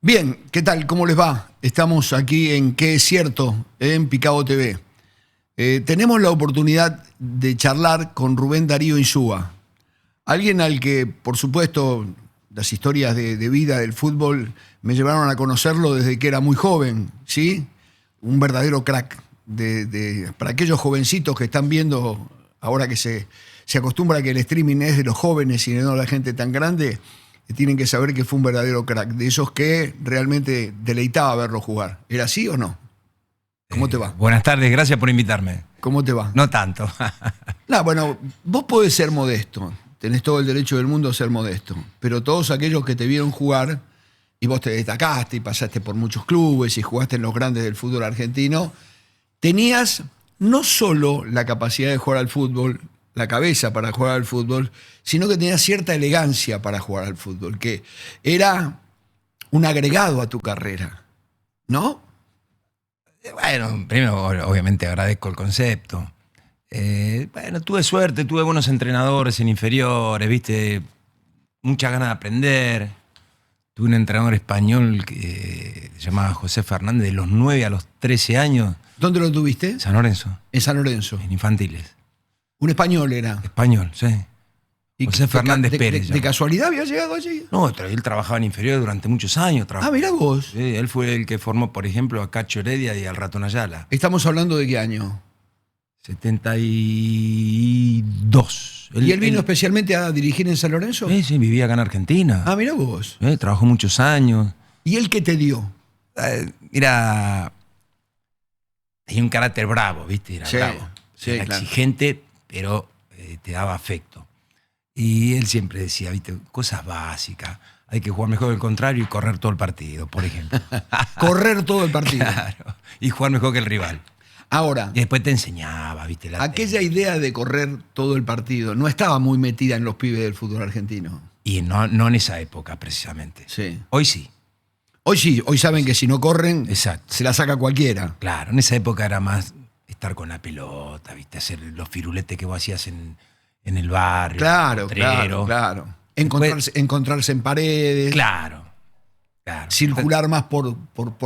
Bien, ¿qué tal? ¿Cómo les va? Estamos aquí en ¿Qué es cierto? En Picado TV. Tenemos la oportunidad de charlar con Rubén Darío Insúa, alguien al que, por supuesto, las historias de vida del fútbol me llevaron a conocerlo desde que era muy joven, ¿sí? Un verdadero crack. Para aquellos jovencitos que están viendo, ahora que se acostumbra a que el streaming es de los jóvenes y no de la gente tan grande, tienen que saber que fue un verdadero crack, de esos que realmente deleitaba verlo jugar. ¿Era así o no? ¿Cómo te va? Buenas tardes, gracias por invitarme. ¿Cómo te va? No tanto. No, bueno, vos podés ser modesto, tenés todo el derecho del mundo a ser modesto, pero todos aquellos que te vieron jugar, y vos te destacaste y pasaste por muchos clubes y jugaste en los grandes del fútbol argentino, tenías no solo la capacidad de jugar al fútbol, la cabeza para jugar al fútbol, sino que tenías cierta elegancia para jugar al fútbol, que era un agregado a tu carrera, ¿no? Bueno, primero obviamente agradezco el concepto. Bueno, tuve suerte, tuve buenos entrenadores en inferiores, viste, muchas ganas de aprender. Tuve un entrenador español que se llamaba José Fernández, de los 9 a los 13 años. ¿Dónde lo tuviste? En San Lorenzo. En San Lorenzo. En infantiles. Un español era. Español, sí. ¿Y José Fernández Pérez. ¿De casualidad había llegado allí? No, él trabajaba en inferiores durante muchos años. Mirá vos. Sí, él fue el que formó, por ejemplo, a Cacho Heredia y al Ratón Ayala. ¿Estamos hablando de qué año? 72. ¿Y él vino especialmente a dirigir en San Lorenzo? Sí, vivía acá en Argentina. Mirá vos. Trabajó muchos años. ¿Y él qué te dio? Mira, tenía un carácter bravo, ¿viste? Era bravo. Sí, era claro. Exigente, pero te daba afecto. Y él siempre decía, ¿viste? Cosas básicas. Hay que jugar mejor que el contrario y correr todo el partido, por ejemplo. Correr todo el partido. Claro. Y jugar mejor que el rival. Ahora, Y después te enseñaba, ¿viste? aquella idea de correr todo el partido no estaba muy metida en los pibes del fútbol argentino. Y no en esa época, precisamente. Sí. Hoy sí. Hoy sí, hoy saben que si no corren, Exacto. se la saca cualquiera. Claro, en esa época era más estar con la pelota, ¿viste? Hacer los firuletes que vos hacías en el barrio. Claro, potrero. claro. Después, Encontrarse en paredes. claro. Circular más por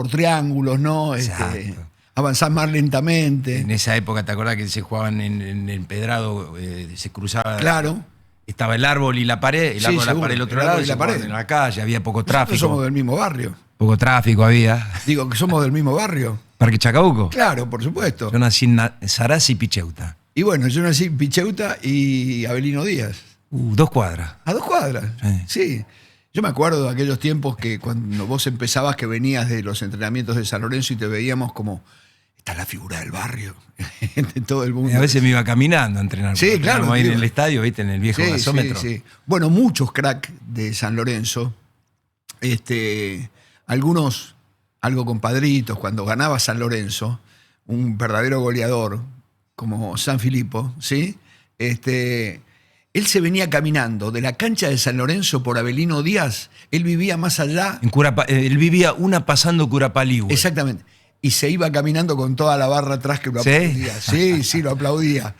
triángulos, ¿no? Exacto. Avanzar más lentamente. En esa época, ¿te acordás que se jugaban en el Pedrado? Se cruzaba. Claro. Estaba el árbol y la pared, el árbol y la seguro, pared del otro el lado, árbol y y la se jugaban pared. en la calle, había poco Nosotros tráfico. somos del mismo barrio. Poco tráfico había. Digo que somos del mismo barrio. Parque Chacabuco. Claro, por supuesto. Yo nací en Sarazzi y Picheuta. Y bueno, yo nací en Picheuta y Avelino Díaz. 2 cuadras. A 2 cuadras. Sí. Yo me acuerdo de aquellos tiempos que cuando vos empezabas, que venías de los entrenamientos de San Lorenzo y te veíamos como, está la figura del barrio, de todo el mundo. Y a veces me iba caminando a entrenar. Sí, claro. Ahí en el estadio, ¿viste? En el viejo Sí, gasómetro. sí. Bueno, muchos crack de San Lorenzo, algunos algo compadritos, cuando ganaba San Lorenzo, un verdadero goleador como San Filippo, ¿sí? Él se venía caminando de la cancha de San Lorenzo por Avelino Díaz, él vivía más allá. Él vivía una pasando Curapaligüe. Exactamente. Y se iba caminando con toda la barra atrás que lo aplaudía. Sí, lo aplaudía.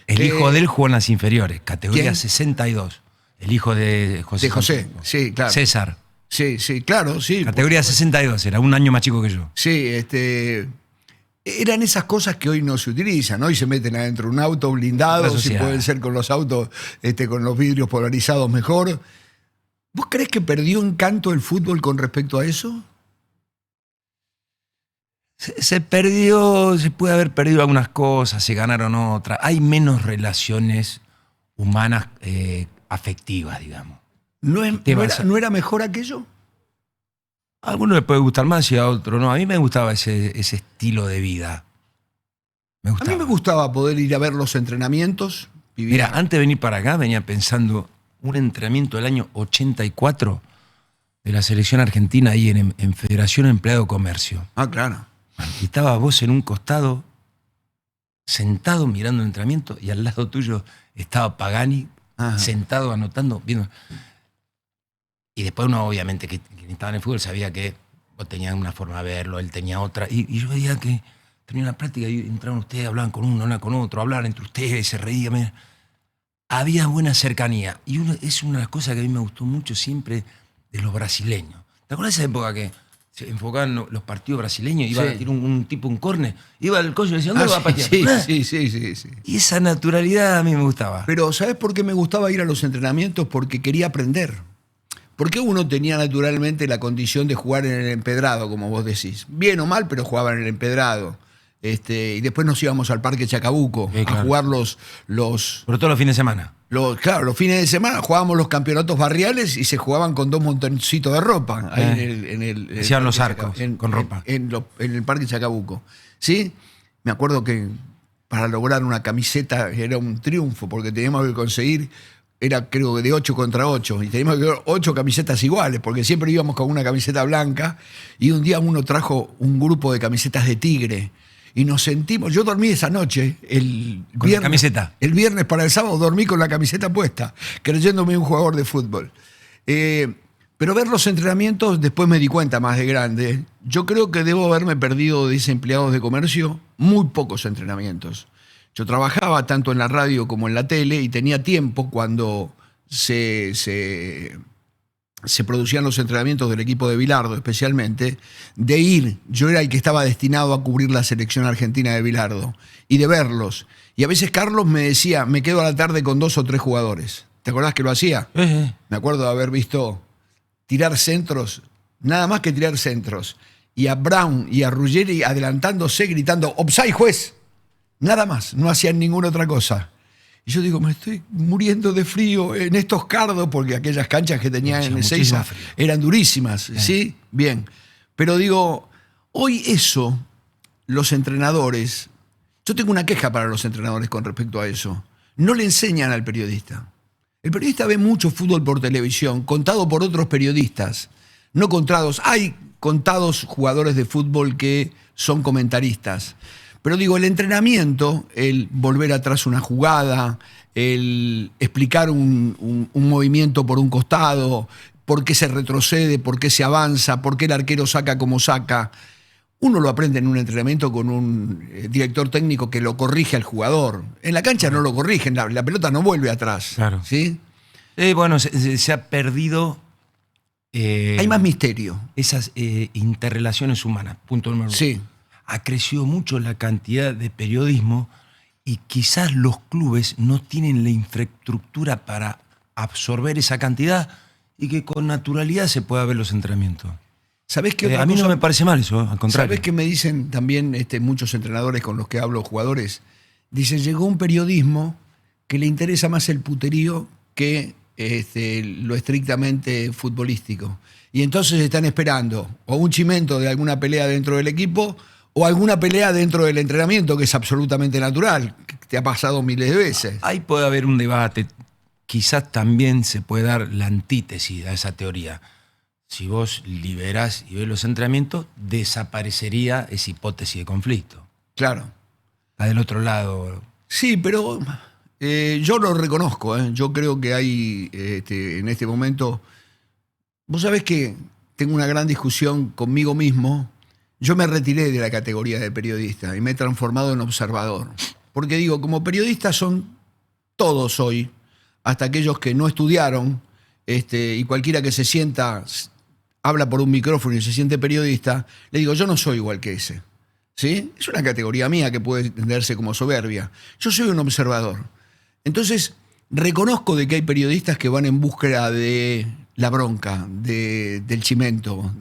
El hijo de él jugó en las inferiores, categoría ¿quién? 62. El hijo de José. De José, sí, claro. César. Sí, claro, sí. Categoría 62, era un año más chico que yo. Sí, eran esas cosas que hoy no se utilizan. Hoy se meten adentro de un auto blindado, si pueden ser con los autos, con los vidrios polarizados mejor. ¿Vos creés que perdió encanto el fútbol con respecto a eso? Se perdió, se puede haber perdido algunas cosas, se ganaron otras. Hay menos relaciones humanas afectivas, digamos. ¿No era mejor aquello? A algunos les puede gustar más y a otros no. A mí me gustaba ese estilo de vida. A mí me gustaba poder ir a ver los entrenamientos. Mira, antes de venir para acá venía pensando un entrenamiento del año 84 de la selección argentina ahí en Federación Empleado de Comercio. Claro. Y estaba vos en un costado, sentado mirando el entrenamiento, y al lado tuyo estaba Pagani, sentado anotando, viendo. Y después uno, obviamente, que estaba en el fútbol, sabía que vos tenías una forma de verlo, él tenía otra. Y yo veía que terminaba la práctica y entraban ustedes, hablaban con uno, hablaban con otro, hablaban entre ustedes, se reían. Había buena cercanía. Y es una de las cosas que a mí me gustó mucho siempre de los brasileños. ¿Te acuerdas de esa época que se enfocaban los partidos brasileños, iba Sí. a tirar un tipo un córner, iba al coche y decía, ¿dónde va a patear? Sí. Y esa naturalidad a mí me gustaba. Pero ¿sabes por qué me gustaba ir a los entrenamientos? Porque quería aprender. Porque uno tenía naturalmente la condición de jugar en el empedrado, como vos decís. Bien o mal, pero jugaba en el empedrado. Y después nos íbamos al Parque Chacabuco claro. a jugar Por todos los fines de semana. Claro, los fines de semana jugábamos los campeonatos barriales y se jugaban con 2 montoncitos de ropa. Ahí hacían los Parque arcos Chacabuco, con ropa. En el Parque Chacabuco. ¿Sí? Me acuerdo que para lograr una camiseta era un triunfo, porque teníamos que conseguir, era creo que de 8 contra 8, y teníamos que ver 8 camisetas iguales, porque siempre íbamos con una camiseta blanca, y un día uno trajo un grupo de camisetas de tigre. Y nos sentimos, yo dormí esa noche, ¿Con la camiseta? El viernes para el sábado dormí con la camiseta puesta, creyéndome un jugador de fútbol. Pero ver los entrenamientos, después me di cuenta más de grande, yo creo que debo haberme perdido de empleados de comercio muy pocos entrenamientos. Yo trabajaba tanto en la radio como en la tele y tenía tiempo cuando se producían los entrenamientos del equipo de Bilardo especialmente, de ir, yo era el que estaba destinado a cubrir la selección argentina de Bilardo, y de verlos. Y a veces Carlos me decía, me quedo a la tarde con 2 o 3 jugadores. ¿Te acordás que lo hacía? Me acuerdo de haber visto tirar centros, nada más que tirar centros, y a Brown y a Ruggeri adelantándose, gritando, ¡offside, juez! Nada más, no hacían ninguna otra cosa. Y yo digo, me estoy muriendo de frío en estos cardos, porque aquellas canchas que tenía en Ezeiza eran durísimas, ¿sí? Bien. Pero digo, hoy eso, los entrenadores, yo tengo una queja para los entrenadores con respecto a eso, no le enseñan al periodista. El periodista ve mucho fútbol por televisión, contado por otros periodistas, no contados. Hay contados jugadores de fútbol que son comentaristas. Pero digo, el entrenamiento, el volver atrás una jugada, el explicar un movimiento por un costado, por qué se retrocede, por qué se avanza, por qué el arquero saca como saca, uno lo aprende en un entrenamiento con un director técnico que lo corrige al jugador. En la cancha no lo corrigen, la pelota no vuelve atrás. Claro. ¿Sí? Bueno, se ha perdido... hay más misterio. Esas interrelaciones humanas, punto número 1. Sí. Ha crecido mucho la cantidad de periodismo y quizás los clubes no tienen la infraestructura para absorber esa cantidad y que con naturalidad se pueda ver los entrenamientos. ¿Sabés qué otra a mí cosa? no me parece mal eso, al contrario. ¿Sabés qué me dicen también muchos entrenadores con los que hablo, jugadores? Dicen, llegó un periodismo que le interesa más el puterío que lo estrictamente futbolístico. Y entonces están esperando o un chimento de alguna pelea dentro del equipo o alguna pelea dentro del entrenamiento, que es absolutamente natural, que te ha pasado miles de veces. Ahí puede haber un debate. Quizás también se puede dar la antítesis a esa teoría. Si vos liberás y ves los entrenamientos, desaparecería esa hipótesis de conflicto. Claro. La del otro lado. Sí, pero yo lo reconozco. Yo creo que hay en este momento... Vos sabés que tengo una gran discusión conmigo mismo. Yo me retiré de la categoría de periodista y me he transformado en observador. Porque digo, como periodistas son todos hoy, hasta aquellos que no estudiaron, y cualquiera que se sienta, habla por un micrófono y se siente periodista, le digo, yo no soy igual que ese. ¿Sí? Es una categoría mía que puede entenderse como soberbia. Yo soy un observador. Entonces, reconozco de que hay periodistas que van en búsqueda de la bronca, del chimento.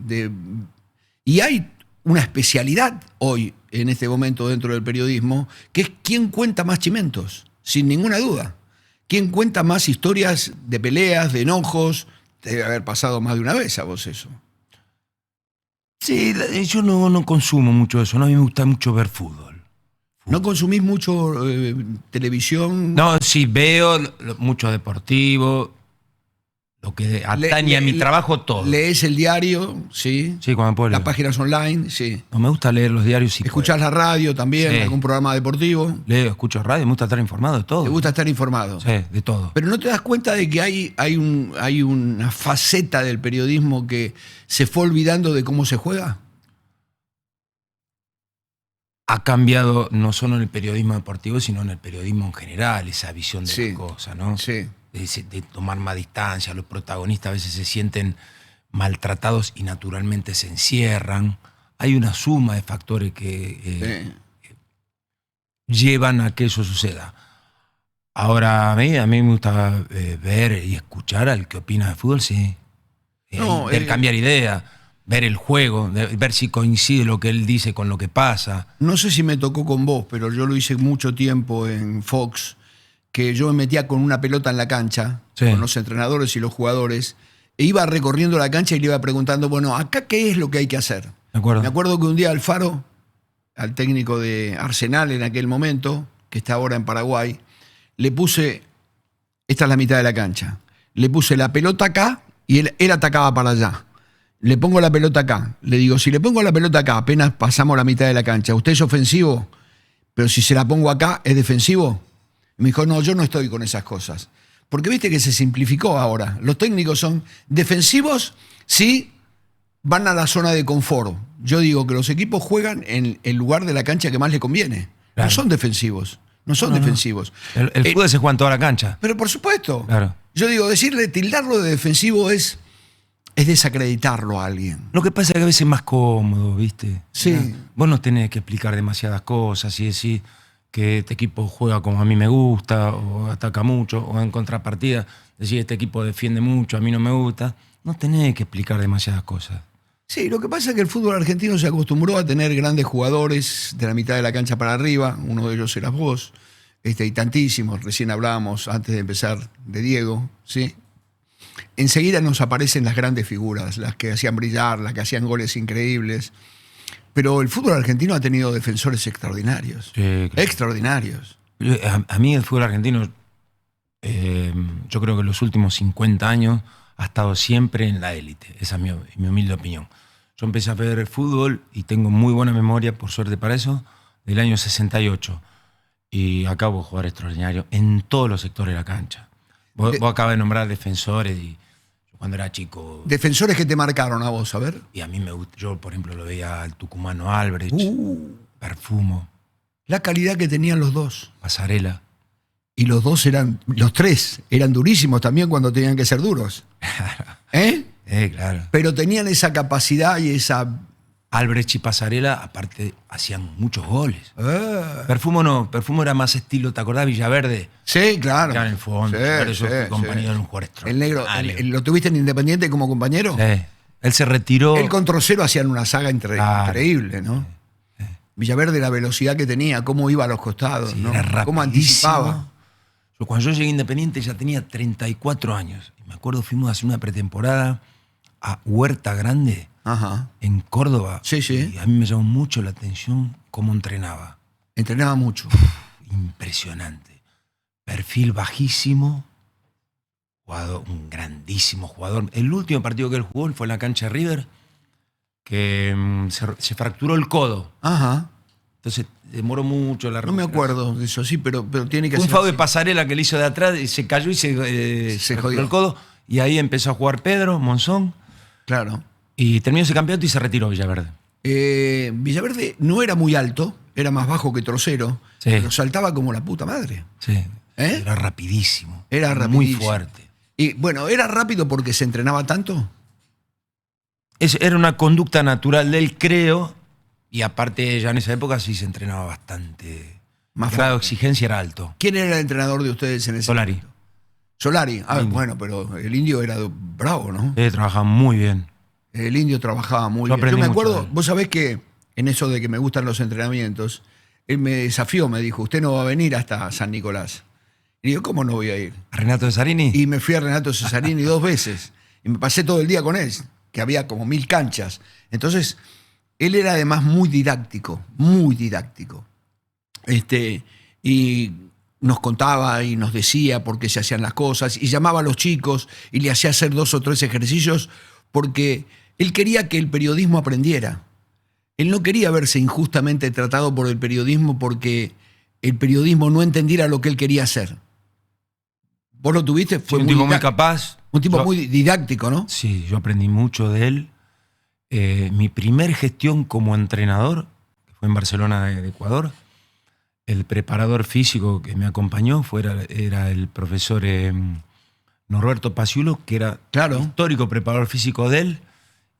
Y hay una especialidad hoy, en este momento, dentro del periodismo, que es quién cuenta más chimentos, sin ninguna duda. ¿Quién cuenta más historias de peleas, de enojos? Te debe haber pasado más de una vez a vos eso. Sí, yo no consumo mucho eso. ¿No? A mí me gusta mucho ver fútbol. ¿No consumís mucho televisión? No, sí, veo mucho deportivo, lo que atañe a mi trabajo, todo. ¿Lees el diario? Sí. Sí, cuando puedo leer. Las páginas online, sí. No, me gusta leer los diarios. Sí, ¿escuchás la radio también? Sí. ¿Algún programa deportivo? Leo, escucho radio, me gusta estar informado de todo. ¿Te gusta estar informado? Sí, de todo. Pero ¿no te das cuenta de que hay una faceta del periodismo que se fue olvidando de cómo se juega? Ha cambiado no solo en el periodismo deportivo, sino en el periodismo en general, esa visión de Sí. las cosas, ¿no? Sí. De tomar más distancia. Los protagonistas a veces se sienten maltratados y naturalmente se encierran. Hay una suma de factores que llevan a que eso suceda. Ahora, a mí me gusta ver y escuchar al que opina de fútbol, sí. Cambiar ideas, ver el juego, ver si coincide lo que él dice con lo que pasa. No sé si me tocó con vos, pero yo lo hice mucho tiempo en Fox, que yo me metía con una pelota en la cancha, sí, con los entrenadores y los jugadores, e iba recorriendo la cancha y le iba preguntando, bueno, ¿acá qué es lo que hay que hacer? Me acuerdo que un día Alfaro, al técnico de Arsenal en aquel momento, que está ahora en Paraguay, le puse, esta es la mitad de la cancha, le puse la pelota acá y él atacaba para allá. Le pongo la pelota acá. Le digo, si le pongo la pelota acá, apenas pasamos la mitad de la cancha, ¿usted es ofensivo? Pero si se la pongo acá, ¿es defensivo? Y me dijo, no, yo no estoy con esas cosas. Porque viste que se simplificó ahora. Los técnicos son defensivos si van a la zona de confort. Yo digo que los equipos juegan en el lugar de la cancha que más les conviene. Claro. No son defensivos. No son defensivos. El fútbol se juega en toda la cancha. Pero por supuesto. Claro. Yo digo, tildarlo de defensivo es desacreditarlo a alguien. Lo que pasa es que a veces es más cómodo, ¿viste? Sí. Vos no tenés que explicar demasiadas cosas y decir que este equipo juega como a mí me gusta, o ataca mucho, o en contrapartida, decir este equipo defiende mucho, a mí no me gusta. No tenés que explicar demasiadas cosas. Sí, lo que pasa es que el fútbol argentino se acostumbró a tener grandes jugadores de la mitad de la cancha para arriba, uno de ellos eras vos, y tantísimos, recién hablábamos antes de empezar de Diego, ¿sí? Enseguida nos aparecen las grandes figuras, las que hacían brillar, las que hacían goles increíbles. Pero el fútbol argentino ha tenido defensores extraordinarios. Sí, claro. Extraordinarios. A mí el fútbol argentino, yo creo que en los últimos 50 años ha estado siempre en la élite. Esa es mi humilde opinión. Yo empecé a ver fútbol y tengo muy buena memoria, por suerte para eso, del año 68. Y acabo de jugar extraordinario en todos los sectores de la cancha. Vos acabas de nombrar defensores y yo cuando era chico... Defensores que te marcaron a vos, a ver. Y a mí me gusta, yo por ejemplo lo veía al tucumano Albrecht, Perfumo. La calidad que tenían los dos. Pasarela. Y los tres eran durísimos también cuando tenían que ser duros. Claro. Pero tenían esa capacidad y esa... Albrecht y Pasarela, aparte, hacían muchos goles. Perfumo no, Perfumo era más estilo, ¿te acordás? Villaverde. Sí, claro. Ya en el fondo. Yo fui compañero en un jugador extraordinario. El negro, ¿lo tuviste en Independiente como compañero? Sí. Él se retiró. Él con Trocero hacían una saga increíble, ¿no? Sí. Villaverde, la velocidad que tenía, cómo iba a los costados, sí, ¿no? Cómo anticipaba. Cuando yo llegué a Independiente ya tenía 34 años. Y me acuerdo, fuimos a hacer una pretemporada a Huerta Grande, en Córdoba. Sí, sí. Y a mí me llamó mucho la atención cómo entrenaba. Entrenaba mucho. Impresionante. Perfil bajísimo, un grandísimo jugador. El último partido que él jugó fue en la cancha de River, que se fracturó el codo. Entonces demoró mucho la recuperación. No me acuerdo de eso, sí, pero tiene que ser. Un foul de Pasarela que le hizo de atrás, y se cayó y se jodió el codo. Y ahí empezó a jugar Pedro Monzón. Claro. Y terminó ese campeonato y se retiró Villaverde. Villaverde no era muy alto, era más bajo que Trocero, sí, pero saltaba como la puta madre. Sí. Era rapidísimo. Era rapidísimo. Muy fuerte. Y bueno, ¿era rápido porque se entrenaba tanto? Era una conducta natural de él, creo. Y aparte, ya en esa época sí se entrenaba bastante. Más el grado de exigencia era alto. ¿Quién era el entrenador de ustedes en ese Solari. momento? Solari. Bueno, pero el Indio era bravo, ¿no? Trabajaba muy bien. El Indio trabajaba muy bien. Yo me acuerdo, vos sabés que en eso de que me gustan los entrenamientos, él me desafió, me dijo, usted no va a venir hasta San Nicolás. Y digo, ¿cómo no voy a ir? ¿A Renato Cesarini? Y me fui a Renato Cesarini 2 veces. Y me pasé todo el día con él, que había como 1000 canchas. Entonces, él era además muy didáctico, muy didáctico. Y nos contaba y nos decía por qué se hacían las cosas, y llamaba a los chicos y le hacía hacer 2 o 3 ejercicios porque él quería que el periodismo aprendiera. Él no quería verse injustamente tratado por el periodismo porque el periodismo no entendiera lo que él quería hacer. ¿Vos lo tuviste? Fue un tipo muy capaz. Un tipo muy didáctico, ¿no? Sí, yo aprendí mucho de él. Mi primer gestión como entrenador, que fue en Barcelona de Ecuador, el preparador físico que me acompañó era el profesor Norberto Paciulo, que era Claro. histórico preparador físico de él,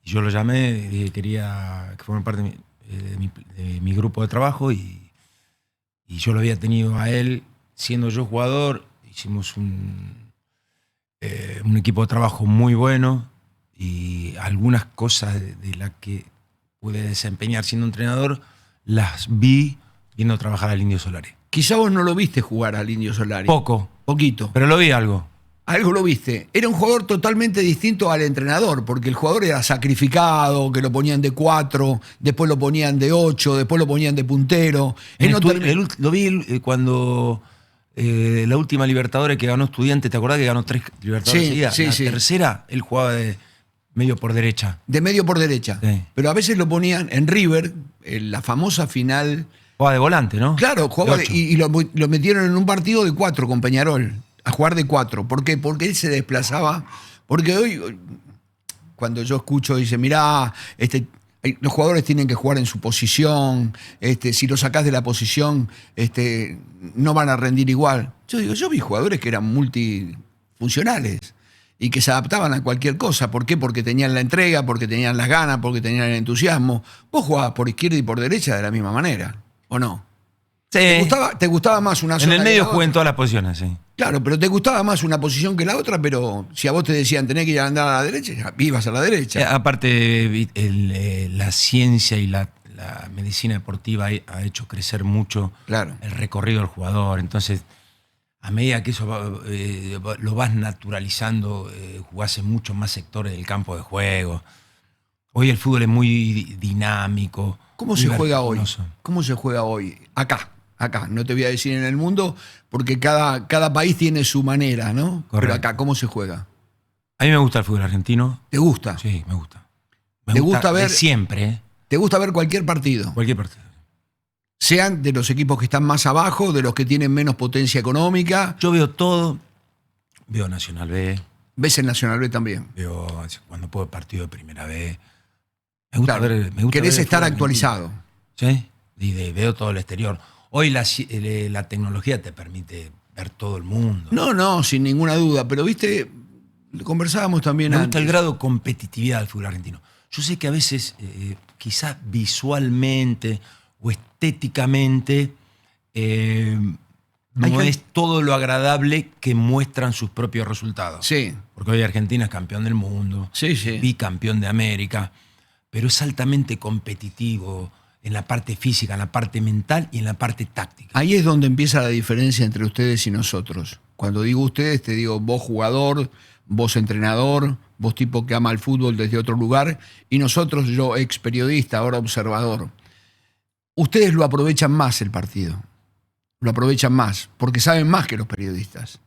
y yo lo llamé y dije que quería que forme parte de mi grupo de trabajo, y yo lo había tenido a él siendo yo jugador. Hicimos un equipo de trabajo muy bueno, y algunas cosas de las que pude desempeñar siendo entrenador las vi viendo trabajar al Indio Solari. Quizá vos no lo viste jugar al Indio Solari. Poquito. Pero lo vi algo. Algo lo viste. Era un jugador totalmente distinto al entrenador, porque el jugador era sacrificado, que lo ponían de 4, después lo ponían de 8, después lo ponían de puntero. Lo vi cuando la última Libertadores que ganó Estudiante, ¿te acordás que ganó 3 Libertadores seguidas? La tercera, él jugaba de medio por derecha. De medio por derecha. Sí. Pero a veces lo ponían en River, en la famosa final. Jugaba de volante, ¿no? Claro, jugaba y lo metieron en un partido de 4 con Peñarol, a jugar de 4. ¿Por qué? Porque él se desplazaba. Porque hoy, cuando yo escucho, dice, mirá, los jugadores tienen que jugar en su posición, si lo sacás de la posición, no van a rendir igual. Yo digo, yo vi jugadores que eran multifuncionales y que se adaptaban a cualquier cosa. ¿Por qué? Porque tenían la entrega, porque tenían las ganas, porque tenían el entusiasmo. Vos jugabas por izquierda y por derecha de la misma manera, ¿o no? Sí. ¿Te gustaba más una zona? En el medio jugué en todas las posiciones, sí. Claro, pero te gustaba más una posición que la otra, pero si a vos te decían tenés que ir a andar a la derecha, ibas a la derecha. Aparte, la ciencia y la medicina deportiva ha hecho crecer mucho el recorrido del jugador. Entonces, a medida que eso lo vas naturalizando, jugás en muchos más sectores del campo de juego. Hoy el fútbol es muy dinámico. ¿Cómo se juega hoy? ¿Cómo se juega hoy? Acá. No te voy a decir en el mundo, porque cada país tiene su manera, ¿no? Correcto. Pero acá, ¿cómo se juega? A mí me gusta el fútbol argentino. ¿Te gusta? Sí, me gusta. ¿Te gusta ver siempre, ¿eh? ¿Te gusta ver cualquier partido? Cualquier partido. Sean de los equipos que están más abajo, de los que tienen menos potencia económica. Yo veo todo. Veo Nacional B. ¿Ves el Nacional B también? Veo cuando puedo partido de Primera B. Me gusta ver. Querés estar actualizado. Sí. Y veo todo el exterior. Hoy la tecnología te permite ver todo el mundo. No, sin ninguna duda. Pero, viste, conversábamos también antes. Me antes. gusta el grado de competitividad del fútbol argentino. Yo sé que a veces, quizás visualmente o estéticamente, no es todo lo agradable que muestran sus propios resultados. Sí. Porque hoy Argentina es campeón del mundo, bicampeón de América, pero es altamente competitivo en la parte física, en la parte mental y en la parte táctica. Ahí es donde empieza la diferencia entre ustedes y nosotros. Cuando digo ustedes, te digo vos jugador, vos entrenador, vos tipo que ama el fútbol desde otro lugar, y nosotros, yo ex periodista, ahora observador. Ustedes lo aprovechan más el partido. Lo aprovechan más, porque saben más que los periodistas.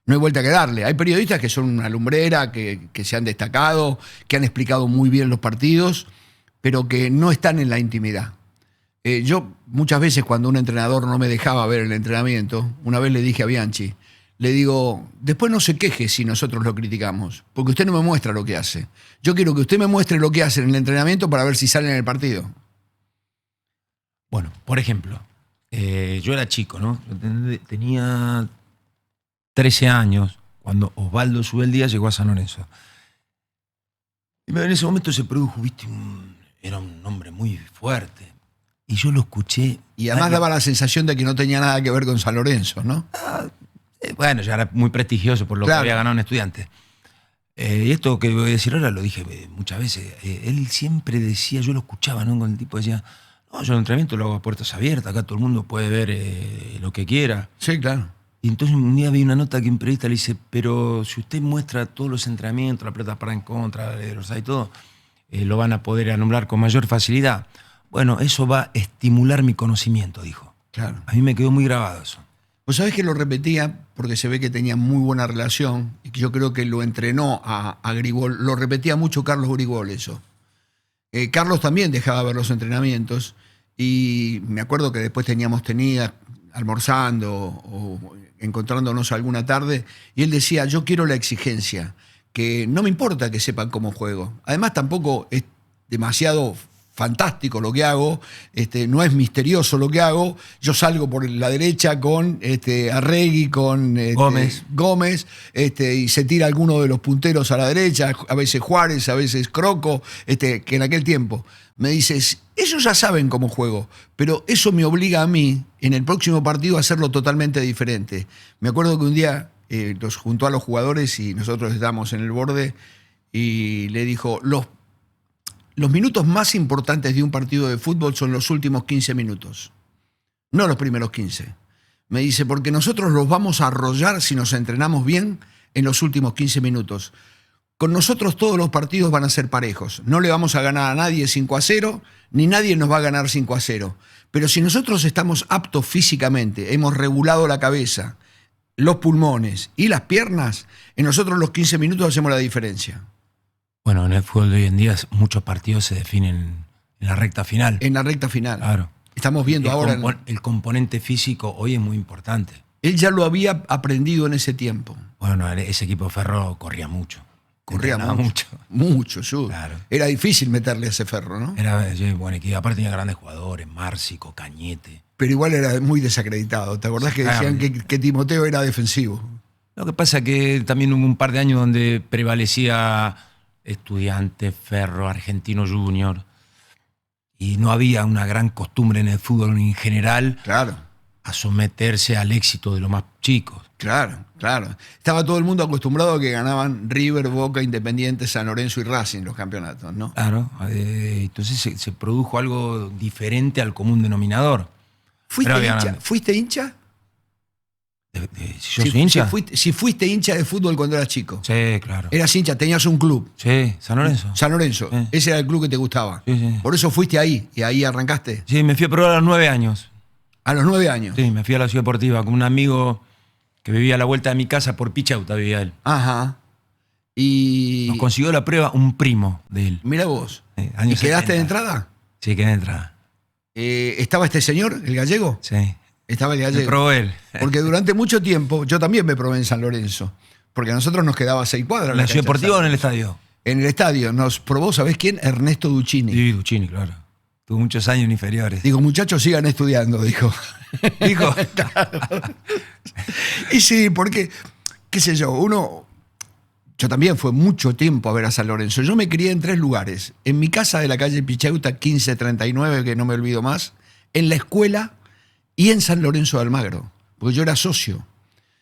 No hay vuelta que darle. Hay periodistas que son una lumbrera, que se han destacado, que han explicado muy bien los partidos, pero que no están en la intimidad. Yo muchas veces cuando un entrenador no me dejaba ver el entrenamiento, una vez le dije a Bianchi, le digo, después no se queje si nosotros lo criticamos, porque usted no me muestra lo que hace. Yo quiero que usted me muestre lo que hace en el entrenamiento para ver si sale en el partido. Bueno, por ejemplo, yo era chico, ¿no? Tenía 13 años cuando Osvaldo Subeldía llegó a San Lorenzo. Y en ese momento se produjo, viste, era un hombre muy fuerte. Y yo lo escuché. Y además daba la sensación de que no tenía nada que ver con San Lorenzo, ¿no? Bueno, ya era muy prestigioso por lo que había ganado en Estudiantes. Y esto que voy a decir ahora lo dije muchas veces. Él siempre decía, yo lo escuchaba, ¿no? Cuando el tipo decía, no, yo el entrenamiento lo hago a puertas abiertas, acá todo el mundo puede ver lo que quiera. Sí, claro. Y entonces un día vi una nota que un periodista le dice, pero si usted muestra todos los entrenamientos, la pelota para en contra, los hay todo, lo van a poder anular con mayor facilidad. Bueno, eso va a estimular mi conocimiento, dijo. Claro. A mí me quedó muy grabado eso. Vos sabés que lo repetía porque se ve que tenía muy buena relación y que yo creo que lo entrenó a Grigol. Lo repetía mucho Carlos Grigol eso. Carlos también dejaba ver los entrenamientos y me acuerdo que después teníamos tenidas almorzando o encontrándonos alguna tarde y él decía, yo quiero la exigencia, que no me importa que sepan cómo juego. Además tampoco es demasiado fantástico lo que hago, no es misterioso lo que hago. Yo salgo por la derecha con Arregui, con Gómez, y se tira alguno de los punteros a la derecha, a veces Juárez, a veces Croco, que en aquel tiempo. Me dices, ellos ya saben cómo juego, pero eso me obliga a mí, en el próximo partido, a hacerlo totalmente diferente. Me acuerdo que un día los juntó a los jugadores y nosotros estábamos en el borde y le dijo, los minutos más importantes de un partido de fútbol son los últimos 15 minutos, no los primeros 15. Me dice, porque nosotros los vamos a arrollar si nos entrenamos bien en los últimos 15 minutos. Con nosotros todos los partidos van a ser parejos. No le vamos a ganar a nadie 5-0, ni nadie nos va a ganar 5-0. Pero si nosotros estamos aptos físicamente, hemos regulado la cabeza, los pulmones y las piernas, en nosotros los 15 minutos hacemos la diferencia. Bueno, en el fútbol de hoy en día muchos partidos se definen en la recta final. En la recta final. Claro. Estamos viendo ahora... El componente físico hoy es muy importante. Él ya lo había aprendido en ese tiempo. Bueno, ese equipo de Ferro corría mucho. Corría mucho. Mucho, claro. Era difícil meterle a ese Ferro, ¿no? Era buen equipo. Aparte tenía grandes jugadores, Márcico, Cañete. Pero igual era muy desacreditado. ¿Te acordás que decían que Timoteo era defensivo? Lo que pasa es que también hubo un par de años donde prevalecía Estudiantes, Ferro, Argentino Junior. Y no había una gran costumbre en el fútbol en general a someterse al éxito de los más chicos. Claro. Estaba todo el mundo acostumbrado a que ganaban River, Boca, Independiente, San Lorenzo y Racing los campeonatos, ¿no? Claro. Entonces se produjo algo diferente al común denominador. ¿Fuiste hincha? ¿Yo soy hincha? Si fuiste hincha de fútbol cuando eras chico. Sí, claro. Eras hincha, tenías un club. Sí, San Lorenzo. San Lorenzo. Sí. Ese era el club que te gustaba. Sí. Por eso fuiste ahí y ahí arrancaste. Sí, me fui a probar a los 9 años. ¿A los 9 años? Sí, me fui a la Ciudad Deportiva con un amigo que vivía a la vuelta de mi casa por Pichauta, vivía él. Ajá. Y... Nos consiguió la prueba un primo de él. Mira vos. ¿Y quedaste de entrada? Sí, quedé de entrada. ¿Estaba este señor, el gallego? Sí. Estaba el gallego. Me probó él. Porque durante mucho tiempo, yo también me probé en San Lorenzo, porque a nosotros nos quedaba 6 cuadras. ¿En la Ciudad Deportiva o en el estadio? En el estadio. Nos probó, ¿sabés quién? Ernesto Duccini. Sí, Duccini, claro. Tuvo muchos años inferiores. Digo, muchachos, sigan estudiando, dijo. ¿Dijo? Claro. Y sí, porque, qué sé yo, yo también fue mucho tiempo a ver a San Lorenzo. Yo me crié en 3 lugares. En mi casa de la calle Pichauta, 1539, que no me olvido más. En la escuela y en San Lorenzo de Almagro, porque yo era socio.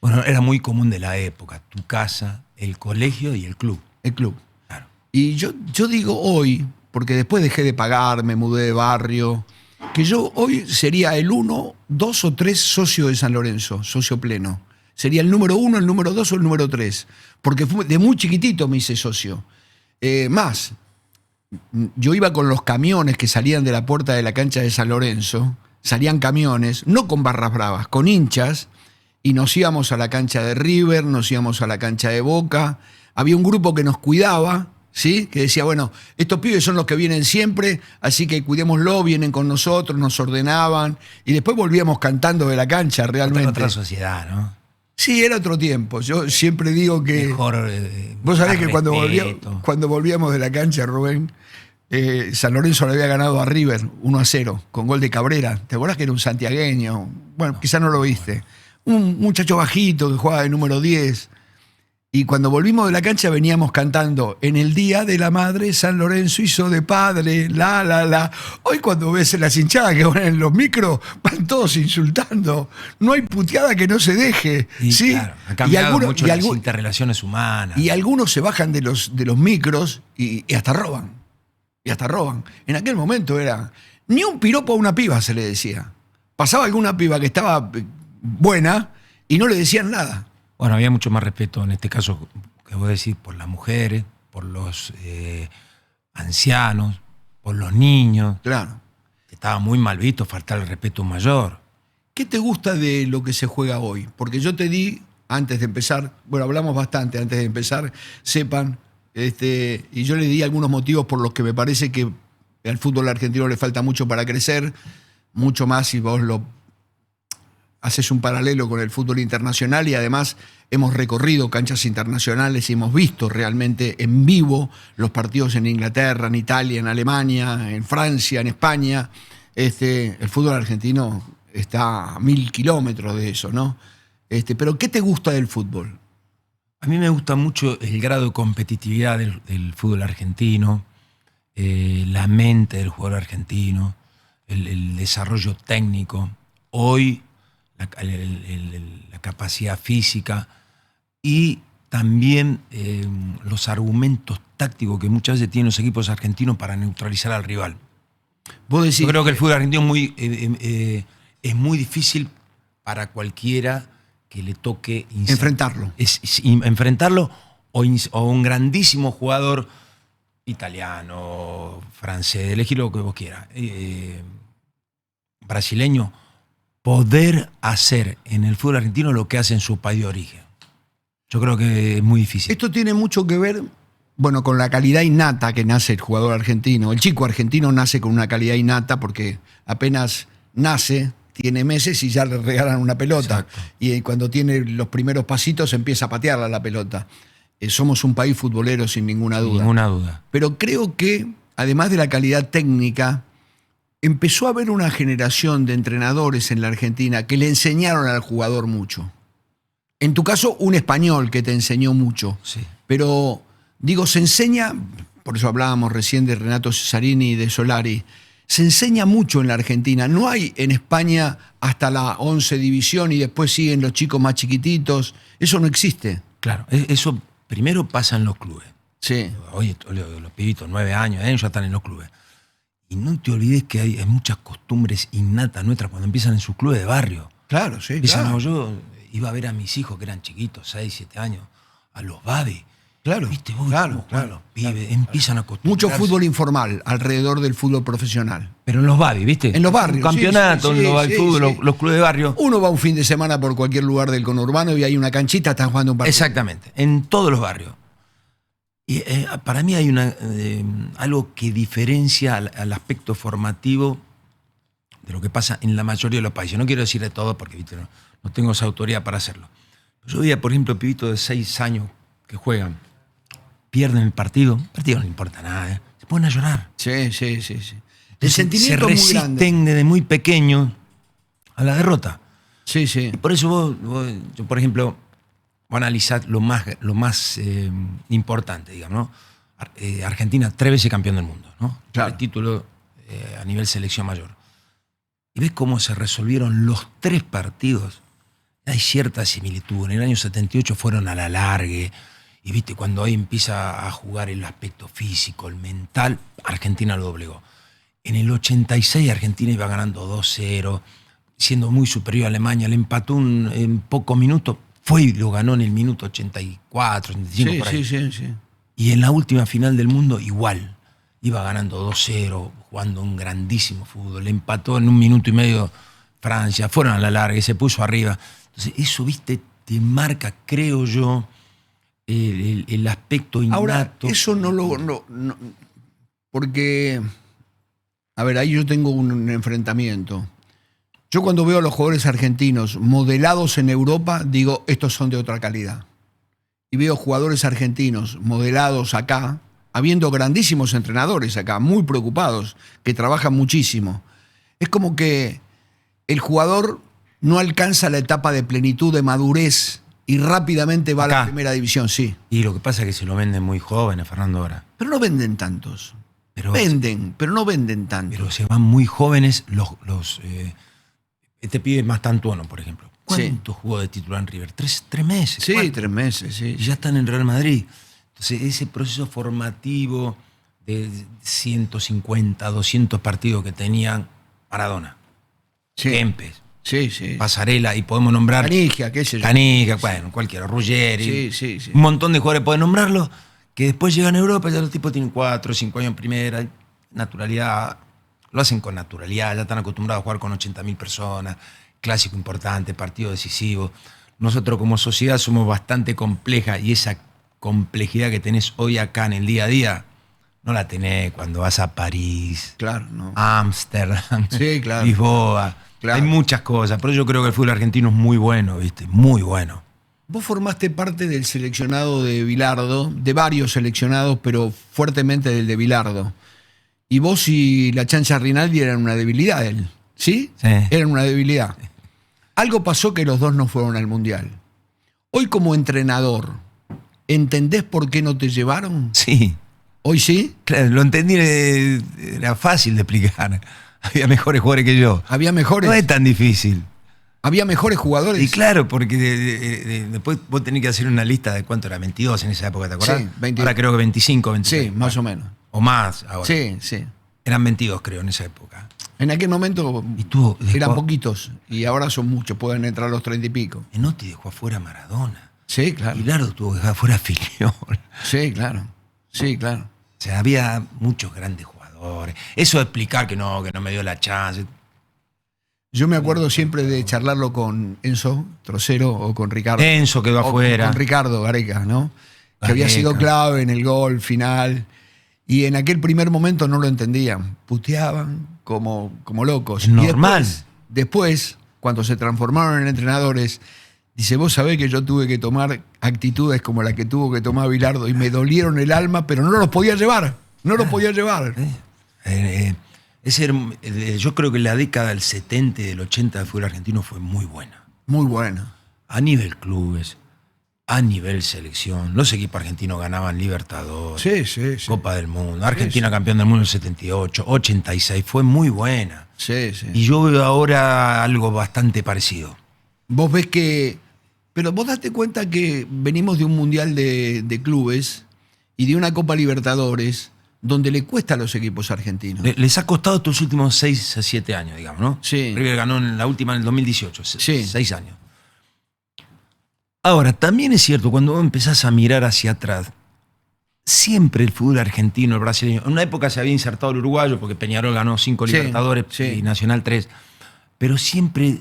Bueno, era muy común de la época. Tu casa, el colegio y el club. El club. Claro. Y yo digo hoy, porque después dejé de pagar, me mudé de barrio, que yo hoy sería el 1, 2 o 3 socio de San Lorenzo, socio pleno. Sería el número 1, el número 2 o el número 3. Porque de muy chiquitito me hice socio. Más, yo iba con los camiones que salían de la puerta de la cancha de San Lorenzo, salían camiones, no con barras bravas, con hinchas, y nos íbamos a la cancha de River, nos íbamos a la cancha de Boca. Había un grupo que nos cuidaba, ¿sí? Que decía, bueno, estos pibes son los que vienen siempre, así que cuidémoslo, vienen con nosotros, nos ordenaban, y después volvíamos cantando de la cancha realmente. Otra sociedad, ¿no? Sí, era otro tiempo. Yo siempre digo que... Mejor, vos sabés que cuando volvíamos de la cancha, Rubén, San Lorenzo le había ganado a River 1-0 con gol de Cabrera. ¿Te acordás que era un santiagueño? Bueno, quizás no lo viste. Un muchacho bajito que jugaba de número 10. Y cuando volvimos de la cancha veníamos cantando: en el Día de la Madre San Lorenzo hizo de padre, la. Hoy cuando ves las hinchadas que van en los micros, van todos insultando. No hay puteada que no se deje. Y, ¿sí? Claro, ha cambiado mucho las interrelaciones humanas. Y algunos se bajan de los micros y hasta roban. En aquel momento era... Ni un piropo a una piba se le decía. Pasaba alguna piba que estaba buena y no le decían nada. Bueno, había mucho más respeto en este caso, que voy a decir, por las mujeres, por los ancianos, por los niños. Claro. Estaba muy mal visto faltar el respeto a un mayor. ¿Qué te gusta de lo que se juega hoy? Porque yo te di, antes de empezar, bueno, hablamos bastante antes de empezar, sepan, y yo le di algunos motivos por los que me parece que al fútbol argentino le falta mucho para crecer, mucho más si vos haces un paralelo con el fútbol internacional y además hemos recorrido canchas internacionales y hemos visto realmente en vivo los partidos en Inglaterra, en Italia, en Alemania, en Francia, en España. El fútbol argentino está a 1000 kilómetros de eso, ¿no? Pero ¿qué te gusta del fútbol? A mí me gusta mucho el grado de competitividad del fútbol argentino, la mente del jugador argentino, el desarrollo técnico, hoy la capacidad física y también los argumentos tácticos que muchas veces tienen los equipos argentinos para neutralizar al rival. ¿Vos decís? Yo creo que el fútbol argentino es muy difícil para cualquiera que le toque enfrentarlo. Enfrentarlo o un grandísimo jugador italiano, francés, elegir lo que vos quieras, brasileño, poder hacer en el fútbol argentino lo que hace en su país de origen. Yo creo que es muy difícil. Esto tiene mucho que ver, bueno, con la calidad innata que nace el jugador argentino. El chico argentino nace con una calidad innata porque apenas nace, tiene meses y ya le regalan una pelota. Exacto. Y cuando tiene los primeros pasitos empieza a patearla la pelota. Somos un país futbolero sin ninguna duda. Ninguna duda. Pero creo que, además de la calidad técnica, empezó a haber una generación de entrenadores en la Argentina que le enseñaron al jugador mucho. En tu caso, un español que te enseñó mucho. Sí. Pero, digo, se enseña, por eso hablábamos recién de Renato Cesarini y de Solari, se enseña mucho en la Argentina. No hay en España hasta la 11 división y después siguen los chicos más chiquititos. Eso no existe. Claro, eso primero pasa en los clubes. Sí. Oye, los pibitos, 9 años, ya están en los clubes. Y no te olvides que hay muchas costumbres innatas nuestras cuando empiezan en sus clubes de barrio. Claro, sí, Empiezan, claro. yo iba a ver a mis hijos que eran chiquitos, 6, 7 años, a los Babi. Claro, ¿Viste vos? claro, Cómo los pibes empiezan a acostumbrarse. Mucho fútbol informal alrededor del fútbol profesional. Pero en los Babi, ¿viste? En los barrios. Un campeonato, sí, en los sí, fútbol, sí. los clubes de barrio. Uno va un fin de semana por cualquier lugar del conurbano y hay una canchita, están jugando un partido. Exactamente, en todos los barrios. Y para mí hay algo que diferencia al aspecto formativo de lo que pasa en la mayoría de los países. No quiero decir de todo porque, ¿viste? No tengo esa autoridad para hacerlo. Yo veía, por ejemplo, pibitos de 6 años que juegan, pierden el partido no le importa nada, se ponen a llorar. Sí. El Entonces, sentimiento se es muy grande. resisten desde muy pequeños a la derrota. Sí. Y por eso yo, por ejemplo, voy a analizar lo más importante, digamos, ¿no? Argentina 3 veces campeón del mundo, ¿no? Claro. El título a nivel selección mayor. Y ves cómo se resolvieron los 3 partidos. Hay cierta similitud. En el año 78 fueron a la largue. Y viste, cuando ahí empieza a jugar el aspecto físico, el mental, Argentina lo doblegó. En el 86 Argentina iba ganando 2-0, siendo muy superior a Alemania. Le empató en pocos minutos. Fue y lo ganó en el minuto 84, 85, por ahí. Sí. Y en la última final del mundo, igual. Iba ganando 2-0, jugando un grandísimo fútbol. Le empató en 1 minuto y medio Francia. Fueron a la larga y se puso arriba. Entonces, eso, viste, te marca, creo yo, el aspecto innato. Ahora, eso no, porque, a ver, ahí yo tengo un enfrentamiento. Yo cuando veo a los jugadores argentinos modelados en Europa, digo, estos son de otra calidad. Y veo jugadores argentinos modelados acá, habiendo grandísimos entrenadores acá, muy preocupados, que trabajan muchísimo. Es como que el jugador no alcanza la etapa de plenitud, de madurez, y rápidamente va Acá. a la primera división, sí. Y lo que pasa es que se lo venden muy jóvenes, Fernando, ahora. Pero no venden tantos. Pero, Venden, pero no venden tanto. pero se van muy jóvenes este pibe Mastantuono, por ejemplo. ¿Cuánto jugó de titular en River? 3 meses. Sí, ¿Cuánto? 3 meses, sí. Y ya están en Real Madrid. Entonces, ese proceso formativo de 150, 200 partidos que tenían Maradona, Sí. Kempes, Sí. Pasarela, y podemos nombrar Canigia, qué sé yo. Canigia, bueno, cualquiera, Ruggeri, Sí. un montón de jugadores pueden nombrarlos, que después llegan a Europa, ya los tipos tienen 4 o 5 años en primera, naturalidad, lo hacen con naturalidad, ya están acostumbrados a jugar con 80.000 personas, clásico importante, partido decisivo. Nosotros como sociedad somos bastante compleja y esa complejidad que tenés hoy acá en el día a día no la tenés cuando vas a París, Claro, no. Ámsterdam, Sí, claro. Lisboa. Claro. Hay muchas cosas, pero yo creo que el fútbol argentino es muy bueno, ¿viste? Muy bueno. Vos formaste parte del seleccionado de Bilardo, de varios seleccionados, pero fuertemente del de Bilardo. Y vos y la Chancha Rinaldi eran una debilidad de él, ¿sí? Sí. Eran una debilidad. Algo pasó que los dos no fueron al Mundial. Hoy como entrenador, ¿entendés por qué no te llevaron? Sí, ¿Hoy sí? claro, lo entendí, era fácil de explicar. Había mejores jugadores que yo. ¿Había mejores? No es tan difícil. ¿Había mejores jugadores? Y claro, porque después vos tenés que hacer una lista de cuánto era, 22 en esa época, ¿te acordás? Sí, 22. Ahora creo que 25, 26. Sí, más o menos. O más ahora. Sí, sí. Eran 22 creo en esa época. En aquel momento Y tuvo, eran poquitos y ahora son muchos, pueden entrar a los 30 y pico. Menotti dejó afuera a Maradona. Sí, claro. Bilardo tuvo que dejar afuera a Filiol. Sí, claro. Sí, claro. O sea, había muchos grandes jugadores. Eso de explicar que no me dio la chance. Yo me acuerdo siempre de charlarlo con Enzo Trocero o con Ricardo. Enzo quedó O afuera. Con Ricardo Gareca, ¿no? Que había Gareca. sido clave en el gol final. Y en aquel primer momento no lo entendían. Puteaban como locos. Es normal. Y después, cuando se transformaron en entrenadores, dice, vos sabés que yo tuve que tomar actitudes como la que tuvo que tomar Bilardo y me dolieron el alma, pero no los podía llevar. No los podía llevar. Yo creo que la década del 70 y del 80 del fútbol argentino fue muy buena. Muy bueno. A nivel clubes, a nivel selección. Los equipos argentinos ganaban Libertadores, Sí, sí, sí. Copa del Mundo. Argentina campeón del mundo en el 78, 86. Fue muy buena. Sí, sí. Y yo veo ahora algo bastante parecido. Vos ves que... Pero vos date cuenta que venimos de un mundial de clubes y de una Copa Libertadores donde le cuesta a los equipos argentinos. Les ha costado estos últimos 6 a 7 años, digamos, ¿no? Sí. River ganó en la última en el 2018, Sí. 6 años. Ahora, también es cierto, cuando vos empezás a mirar hacia atrás, siempre el fútbol argentino, el brasileño, en una época se había insertado el uruguayo, porque Peñarol ganó 5 Sí, Libertadores sí. y Nacional 3, pero siempre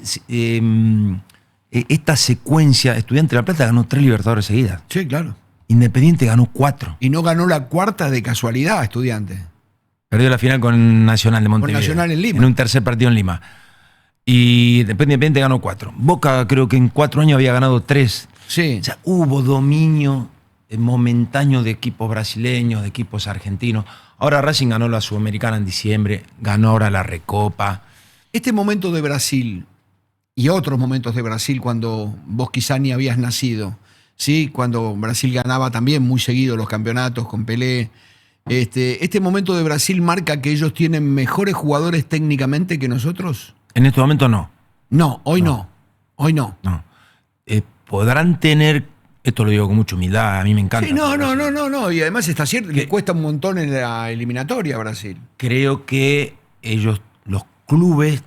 esta secuencia, Estudiantes de La Plata ganó 3 Libertadores seguidas, Sí, claro. Independiente ganó 4, Y no ganó la cuarta de casualidad, Estudiante. perdió la final con Nacional de Montevideo. Nacional en Lima. En un tercer partido en Lima. Y después Independiente ganó 4. Boca creo que en 4 años había ganado 3. Sí. O sea, hubo dominio momentáneo de equipos brasileños, de equipos argentinos. Ahora Racing ganó la Sudamericana en diciembre, ganó ahora la Recopa. Este momento de Brasil y otros momentos de Brasil cuando vos quizá ni habías nacido, ¿sí? Cuando Brasil ganaba también muy seguido los campeonatos con Pelé. Este momento de Brasil marca que ellos tienen mejores jugadores técnicamente que nosotros. En este momento no. No, hoy no. Hoy no. No. Podrán tener, esto lo digo con mucha humildad, a mí me encanta. Sí, no. Brasil. Y además está cierto, le cuesta un montón en la eliminatoria a Brasil. Creo que ellos, los clubes,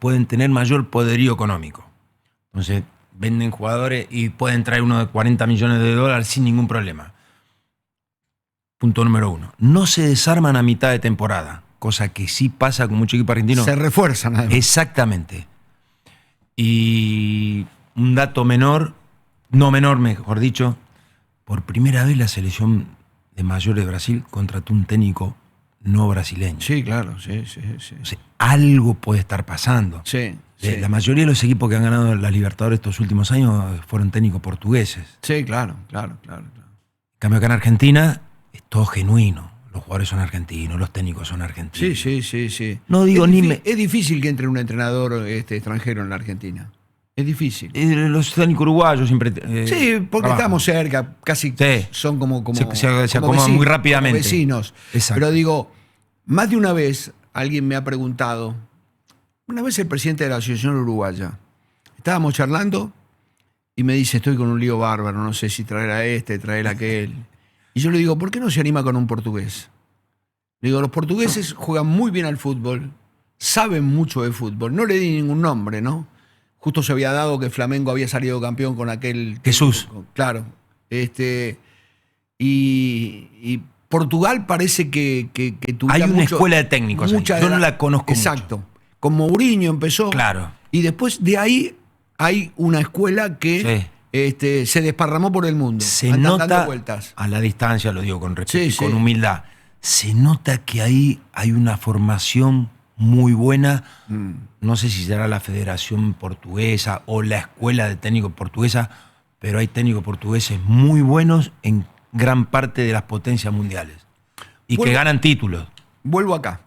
pueden tener mayor poderío económico. Entonces, venden jugadores y pueden traer uno de 40 millones de dólares sin ningún problema. Punto número 1. No se desarman a mitad de temporada, cosa que sí pasa con muchos equipos argentinos. Se refuerzan además. Exactamente. Y un dato menor, no menor mejor dicho, por primera vez la selección de mayores de Brasil contrató un técnico no brasileño. Sí, claro, sí. O sea, algo puede estar pasando. Sí. La mayoría de los equipos que han ganado la Libertadores estos últimos años fueron técnicos portugueses. Sí, claro. En cambio acá en Argentina es todo genuino. Los jugadores son argentinos, los técnicos son argentinos. Sí. No digo Es difícil que entre un entrenador extranjero en la Argentina. Es difícil. Los técnicos uruguayos siempre. Sí, porque trabajan. estamos cerca, casi Sí. son como Se acomodan vecinos, muy rápidamente. como vecinos. Exacto. Pero digo, más de una vez alguien me ha preguntado, una vez el presidente de la Asociación Uruguaya, estábamos charlando y me dice, estoy con un lío bárbaro, no sé si traer a este, traer a aquel. Y yo le digo, ¿por qué no se anima con un portugués? Le digo, los portugueses juegan muy bien al fútbol, saben mucho de fútbol, no le di ningún nombre, ¿no? Justo se había dado que Flamengo había salido campeón con aquel... Jesús. Claro. Y Portugal parece que tuviera Hay una escuela de técnicos ahí. Yo no la conozco Exacto. Con Mourinho empezó. Claro. Y después de ahí hay una escuela que se desparramó por el mundo. Se Andan nota dando vueltas. a la distancia, lo digo con respeto Sí, y sí. con humildad, se nota que ahí hay una formación muy buena. No sé si será la Federación Portuguesa o la Escuela de Técnicos Portuguesa, pero hay técnicos portugueses muy buenos en gran parte de las potencias mundiales y que ganan títulos. Vuelvo acá.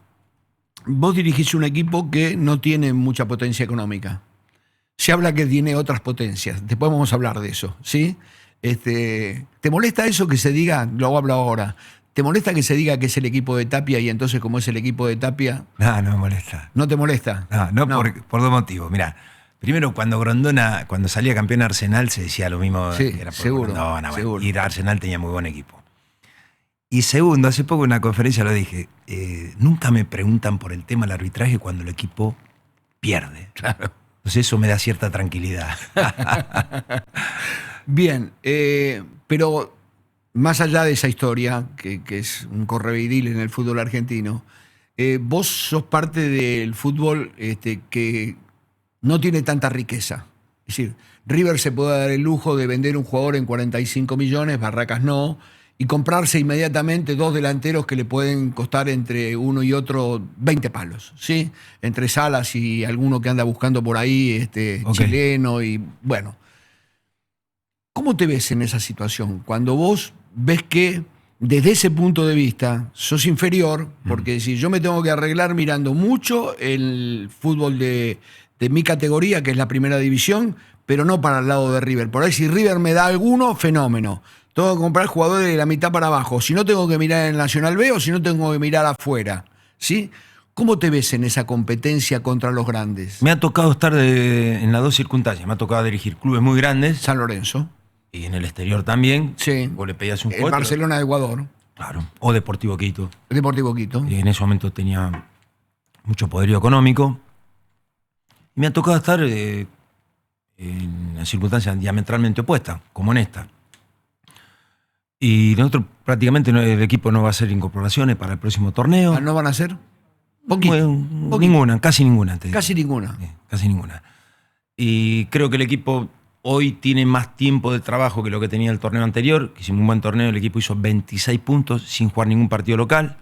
Vos dirigís un equipo que no tiene mucha potencia económica. Se habla que tiene otras potencias. Después vamos a hablar de eso, ¿sí? ¿Te molesta eso que se diga? Lo hablo ahora. ¿Te molesta que se diga que es el equipo de Tapia y entonces como es el equipo de Tapia? No, no me molesta. ¿No te molesta? No. Por dos motivos. Mirá, primero cuando Grondona, cuando salía campeón Arsenal, se decía lo mismo. Sí, que era por seguro, Grondona, seguro. Y Arsenal tenía muy buen equipo. Y segundo, hace poco en una conferencia lo dije, nunca me preguntan por el tema del arbitraje cuando el equipo pierde. Claro. Entonces eso me da cierta tranquilidad. Bien, pero más allá de esa historia, que es un correveidil en el fútbol argentino, vos sos parte del fútbol que no tiene tanta riqueza. Es decir, River se puede dar el lujo de vender un jugador en 45 millones, Barracas no, y comprarse inmediatamente dos delanteros que le pueden costar entre uno y otro 20 palos, ¿sí? Entre Salas y alguno que anda buscando por ahí, Okay. chileno, y bueno. ¿Cómo te ves en esa situación? Cuando vos ves que desde ese punto de vista sos inferior, porque si yo me tengo que arreglar mirando mucho el fútbol de mi categoría, que es la primera división, pero no para el lado de River. Por ahí si River me da alguno, fenómeno. Tengo que comprar jugadores de la mitad para abajo. Si no, tengo que mirar en el Nacional B o si no, tengo que mirar afuera, ¿sí? ¿Cómo te ves en esa competencia contra los grandes? Me ha tocado estar en las dos circunstancias. Me ha tocado dirigir clubes muy grandes. San Lorenzo. Y en el exterior también. Sí. Vos le pedías un El jugador. Barcelona de Ecuador. Claro. O Deportivo Quito. El Deportivo Quito. Y en ese momento tenía mucho poderío económico. Y me ha tocado estar en circunstancias diametralmente opuestas, como en esta. Y nosotros prácticamente el equipo no va a hacer incorporaciones para el próximo torneo. ¿No van a hacer? Poquito. Ninguna, casi ninguna. Casi ninguna. Casi ninguna. Y creo que el equipo hoy tiene más tiempo de trabajo que lo que tenía el torneo anterior. Que hicimos un buen torneo, el equipo hizo 26 puntos sin jugar ningún partido local.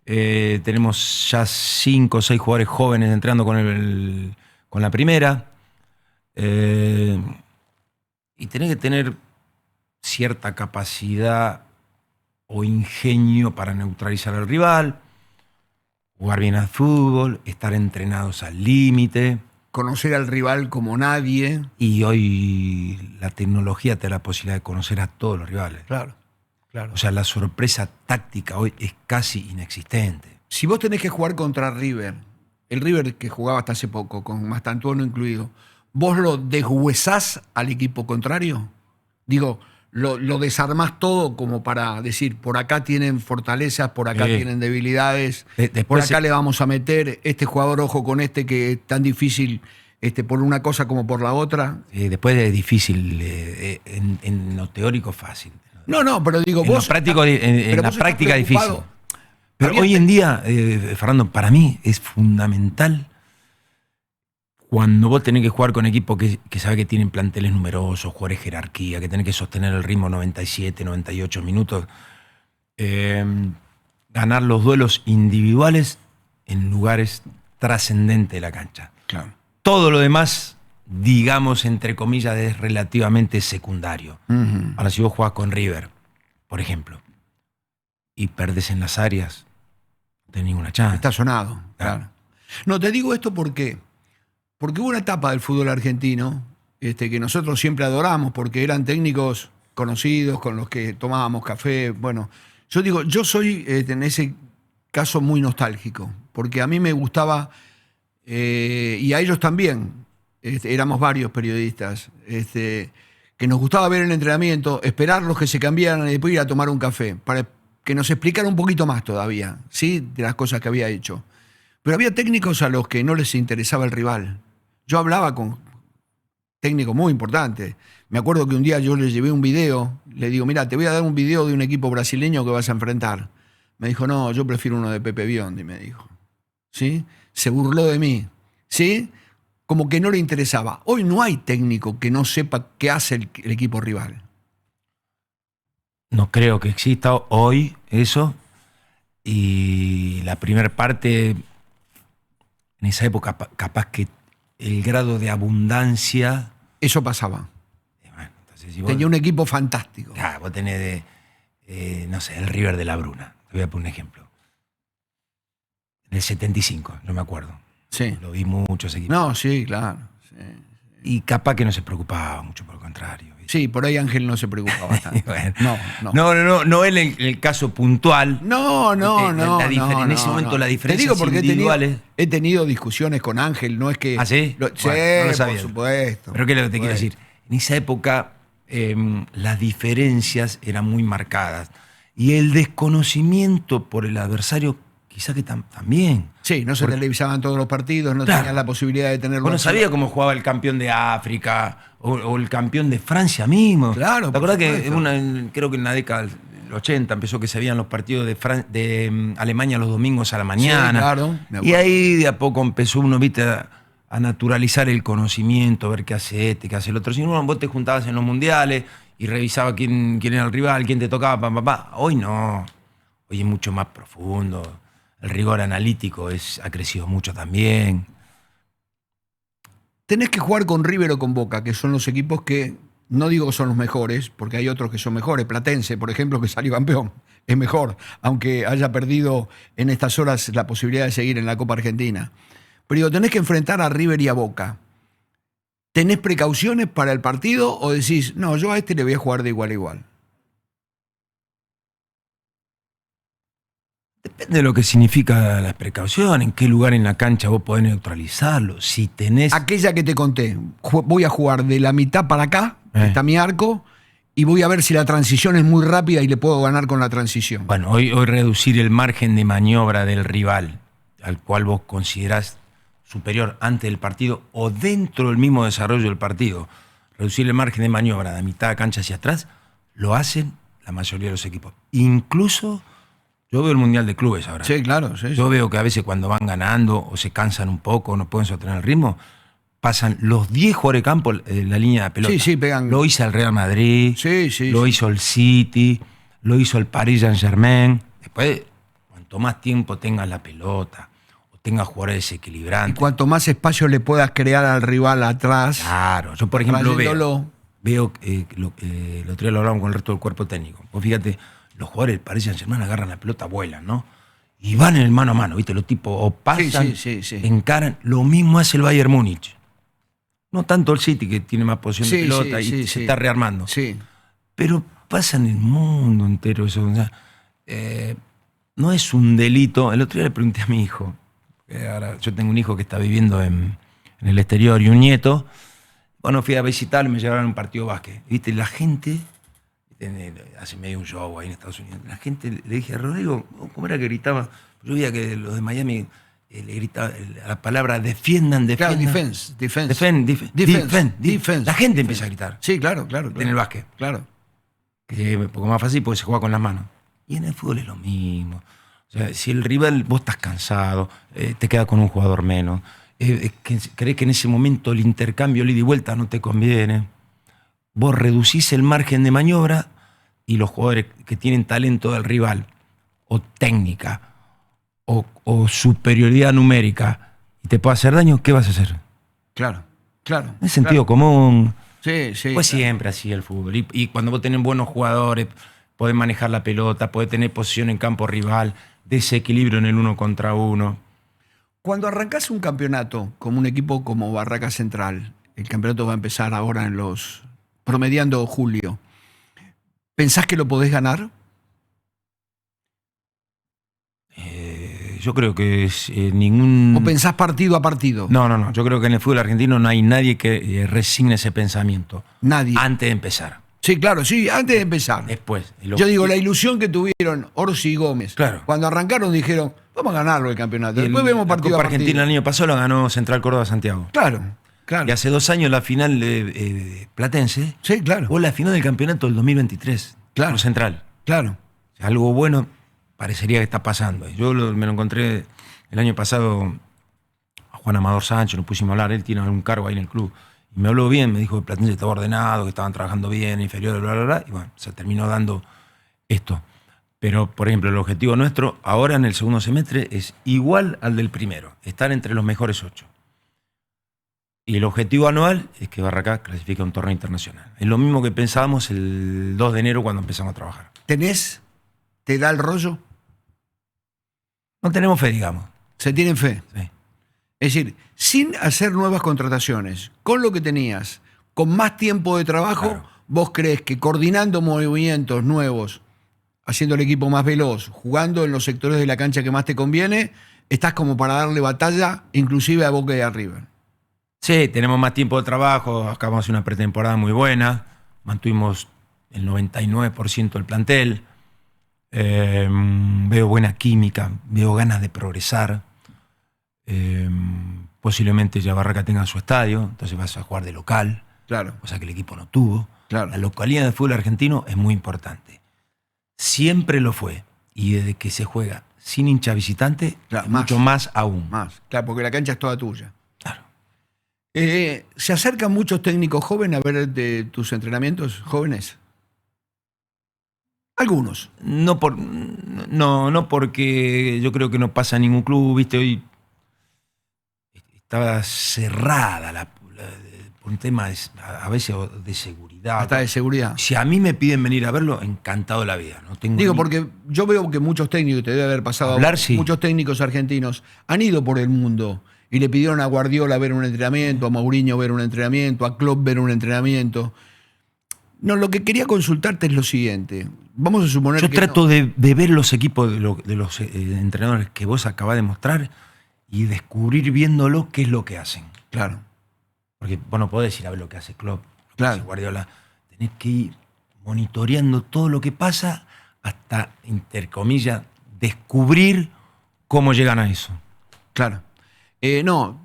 Tenemos ya 5 o 6 jugadores jóvenes entrando con la primera. Y tenés que tener cierta capacidad o ingenio para neutralizar al rival, jugar bien al fútbol, estar entrenados al límite. Conocer al rival como nadie. Y hoy la tecnología te da la posibilidad de conocer a todos los rivales. Claro, claro. O sea, la sorpresa táctica hoy es casi inexistente. Si vos tenés que jugar contra River, el River que jugaba hasta hace poco, con Mastantuono incluido, ¿vos lo deshuesás al equipo contrario? Digo, lo desarmás todo como para decir, por acá tienen fortalezas, por acá tienen debilidades, por acá le vamos a meter este jugador, ojo con este que es tan difícil por una cosa como por la otra. Después es difícil, en lo teórico fácil. No, pero digo, en vos... en la práctica difícil. Pero hoy en día, Fernando, para mí es fundamental cuando vos tenés que jugar con equipos que sabe que tienen planteles numerosos, jugadores de jerarquía, que tenés que sostener el ritmo 97, 98 minutos, ganar los duelos individuales en lugares trascendentes de la cancha. Claro. Todo lo demás, digamos, entre comillas, es relativamente secundario. Uh-huh. Ahora, si vos jugás con River, por ejemplo, y perdés en las áreas, no tenés ninguna chance. Está sonado, claro. No, te digo esto porque hubo una etapa del fútbol argentino que nosotros siempre adoramos porque eran técnicos conocidos con los que tomábamos café. Bueno, yo digo, yo soy en ese caso muy nostálgico porque a mí me gustaba, y a ellos también, éramos varios periodistas, que nos gustaba ver el entrenamiento, esperar los que se cambiaran y después ir a tomar un café para que nos explicara un poquito más todavía, ¿sí? De las cosas que había hecho. Pero había técnicos a los que no les interesaba el rival. Yo hablaba con técnicos muy importantes. Me acuerdo que un día yo le llevé un video, le digo, mira, te voy a dar un video de un equipo brasileño que vas a enfrentar. Me dijo, no, yo prefiero uno de Pepe Biondi, me dijo. ¿Sí? Se burló de mí. ¿Sí? Como que no le interesaba. Hoy no hay técnico que no sepa qué hace el equipo rival. No creo que exista hoy eso. Y la primera parte, en esa época, capaz que el grado de abundancia... Eso pasaba. Bueno, entonces, si Tenía un equipo fantástico. Claro, vos tenés no sé, el River de la Bruna. Te voy a poner un ejemplo. En el 75, no me acuerdo. Sí. Lo vi muchos equipos. No, sí, claro. Sí. Y capaz que no se preocupaba mucho, por el contrario. ¿Viste? Sí, por ahí Ángel no se preocupaba tanto. Bueno, no. no en el caso puntual. No. En ese momento la diferencia individuales. He tenido discusiones con Ángel, no es que... ¿Ah, sí? Sí, Bueno, no lo sabía. por supuesto. Pero ¿qué es lo que te quiero decir? En esa época las diferencias eran muy marcadas. Y el desconocimiento por el adversario, quizá que también. Sí, no se televisaban todos los partidos, no tenían la posibilidad de tenerlo. Bueno, sabía cómo jugaba el campeón de África o el campeón de Francia mismo. Claro, ¿Te acordás que creo que en la década del 80 empezó que se veían los partidos de Alemania los domingos a la mañana? Sí, claro, me acuerdo. Y ahí de a poco empezó uno, viste, a naturalizar el conocimiento, a ver qué hace este, qué hace el otro. Si no, vos te juntabas en los mundiales y revisaba quién era el rival, quién te tocaba, papá. Hoy no. Hoy es mucho más profundo. El rigor analítico ha crecido mucho también. Tenés que jugar con River o con Boca, que son los equipos que, no digo que son los mejores, porque hay otros que son mejores. Platense, por ejemplo, que salió campeón, es mejor, aunque haya perdido en estas horas la posibilidad de seguir en la Copa Argentina. Pero digo, tenés que enfrentar a River y a Boca. ¿Tenés precauciones para el partido o decís, no, yo a este le voy a jugar de igual a igual? Depende de lo que significa la precaución, en qué lugar en la cancha vos podés neutralizarlo. Si tenés... Aquella que te conté, voy a jugar de la mitad para acá, está mi arco, y voy a ver si la transición es muy rápida y le puedo ganar con la transición. Bueno, hoy reducir el margen de maniobra del rival, al cual vos considerás superior antes del partido o dentro del mismo desarrollo del partido, reducir el margen de maniobra de mitad de cancha hacia atrás, lo hacen la mayoría de los equipos. Incluso... Yo veo el Mundial de Clubes ahora. Sí, claro. Sí, Yo veo que a veces cuando van ganando o se cansan un poco, no pueden sostener el ritmo, pasan los 10 jugadores de campo la línea de pelota. Sí, pegan. Lo hizo el Real Madrid, lo hizo el City, lo hizo el Paris Saint-Germain. Después, cuanto más tiempo tengas la pelota o tengas jugadores desequilibrantes. Y cuanto más espacio le puedas crear al rival atrás. Claro. Yo, por ejemplo, veo el otro día lo hablamos con el resto del cuerpo técnico. Vos fíjate, los jugadores del Paris Saint-Germain agarran la pelota, vuelan, ¿no? Y van en el mano a mano, ¿viste? Los tipos o pasan, encaran. Lo mismo hace el Bayern Múnich. No tanto el City, que tiene más posición de pelota y se está rearmando. Sí. Pero pasa en el mundo entero eso. O sea, no es un delito. El otro día le pregunté a mi hijo. Ahora yo tengo un hijo que está viviendo en el exterior y un nieto. Bueno, fui a visitarlo y me llevaron a un partido de básquet. ¿Viste? La gente... Hace medio un show ahí en Estados Unidos. La gente le dije a Rodrigo, ¿cómo era que gritaba? Yo veía que los de Miami le gritaban la palabra defiendan. Claro, defense. La gente empieza a gritar. Sí, claro. En el básquet. Claro. Que es un poco más fácil porque se juega con las manos. Y en el fútbol es lo mismo. O sea, si el rival, vos estás cansado, te queda con un jugador menos, crees que en ese momento el intercambio, ida y vuelta, no te conviene. Vos reducís el margen de maniobra y los jugadores que tienen talento del rival, o técnica, o superioridad numérica, y te puede hacer daño, ¿qué vas a hacer? Claro. Es sentido común. Sí. Pues siempre así el fútbol. Y cuando vos tenés buenos jugadores, podés manejar la pelota, podés tener posición en campo rival, desequilibrio en el 1 contra 1. Cuando arrancás un campeonato, como un equipo como Barracas Central, el campeonato va a empezar ahora promediando julio, ¿pensás que lo podés ganar? Yo creo que ningún... ¿O pensás partido a partido? No. Yo creo que en el fútbol argentino no hay nadie que resigne ese pensamiento. Nadie. Antes de empezar. Sí, claro, antes de empezar. Después. Yo digo, la ilusión que tuvieron Orsi y Gómez. Claro. Cuando arrancaron dijeron, vamos a ganarlo el campeonato. Después vemos partido a partido. Argentina el año pasado lo ganó Central Córdoba Santiago. Claro. Y hace 2 años la final Platense. Sí, claro. O la final del campeonato del 2023. Claro. Central. Claro. Algo bueno parecería que está pasando. Yo me lo encontré el año pasado a Juan Amador Sánchez, nos pusimos a hablar, él tiene algún cargo ahí en el club. Y me habló bien, me dijo que Platense estaba ordenado, que estaban trabajando bien, inferior, bla. Y bueno, se terminó dando esto. Pero, por ejemplo, el objetivo nuestro ahora en el segundo semestre es igual al del primero, estar entre los mejores 8. Y el objetivo anual es que Barracás clasifique a un torneo internacional. Es lo mismo que pensábamos el 2 de enero cuando empezamos a trabajar. ¿Te da el rollo? No tenemos fe, digamos. ¿Se tienen fe? Sí. Es decir, sin hacer nuevas contrataciones, con lo que tenías, con más tiempo de trabajo, Claro. ¿vos crees que coordinando movimientos nuevos, haciendo el equipo más veloz, jugando en los sectores de la cancha que más te conviene, estás como para darle batalla inclusive a Boca y a River? Sí, tenemos más tiempo de trabajo, acabamos de hacer una pretemporada muy buena, mantuvimos el 99% del plantel, veo buena química, veo ganas de progresar, posiblemente ya Barraca tenga su estadio, entonces vas a jugar de local, Claro, cosa que el equipo no tuvo. claro. La localidad del fútbol argentino es muy importante. Siempre lo fue, y desde que se juega sin hincha visitante, Claro, es más. mucho más aún. Más, claro, porque la cancha es toda tuya. Claro. ¿Se acercan muchos técnicos jóvenes a ver tus entrenamientos jóvenes? Algunos. No porque yo creo que no pasa en ningún club, viste, hoy estaba cerrada por un tema a veces de seguridad. Hasta de seguridad. Si a mí me piden venir a verlo, encantado de la vida. No tengo Digo, ni- porque yo veo que muchos técnicos, te debe haber pasado, Hablar, sí. muchos técnicos argentinos han ido por el mundo y le pidieron a Guardiola ver un entrenamiento, a Mourinho ver un entrenamiento, a Klopp ver un entrenamiento. No, lo que quería consultarte es lo siguiente. Vamos a suponer Yo que trato de ver los equipos de los entrenadores que vos acabás de mostrar y descubrir viéndolo qué es lo que hacen. Claro, Porque vos no podés ir a ver lo que hace Klopp, lo que Claro. hace Guardiola. Tenés que ir monitoreando todo lo que pasa hasta, entre comillas, descubrir cómo llegan a eso. claro. No,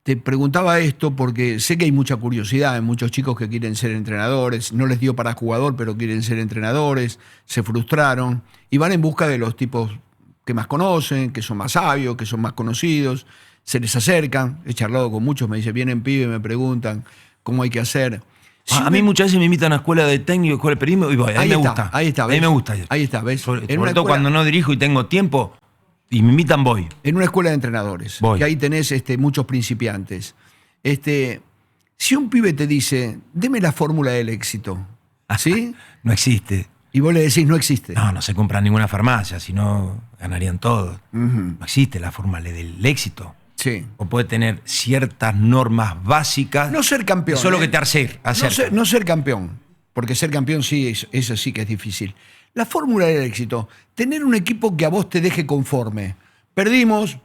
te preguntaba esto porque sé que hay mucha curiosidad, hay muchos chicos que quieren ser entrenadores, no les dio para jugador, pero quieren ser entrenadores, se frustraron y van en busca de los tipos que más conocen, que son más sabios, que son más conocidos, se les acercan, he charlado con muchos, me dicen, vienen pibes, me preguntan cómo hay que hacer. A mí muchas veces me invitan a escuela de técnico, escuela de periodismo, y voy, ahí me gusta. Ahí está, A ¿ves? mí me gusta ir. Ahí está, ¿ves? Sobre En una todo escuela- cuando no dirijo y tengo tiempo, y me invitan, voy. En una escuela de entrenadores, Voy. que ahí tenés muchos principiantes. Si un pibe te dice, deme la fórmula del éxito, ¿sí? No existe. Y vos le decís, no existe. No se compra en ninguna farmacia, si no ganarían todos. Ujú, No existe la fórmula del éxito. sí. O puede tener ciertas normas básicas. No ser campeón. Eso es lo que te No acerca. no ser campeón, porque ser campeón sí, eso sí que es difícil. La fórmula del éxito, tener un equipo que a vos te deje conforme. Perdimos,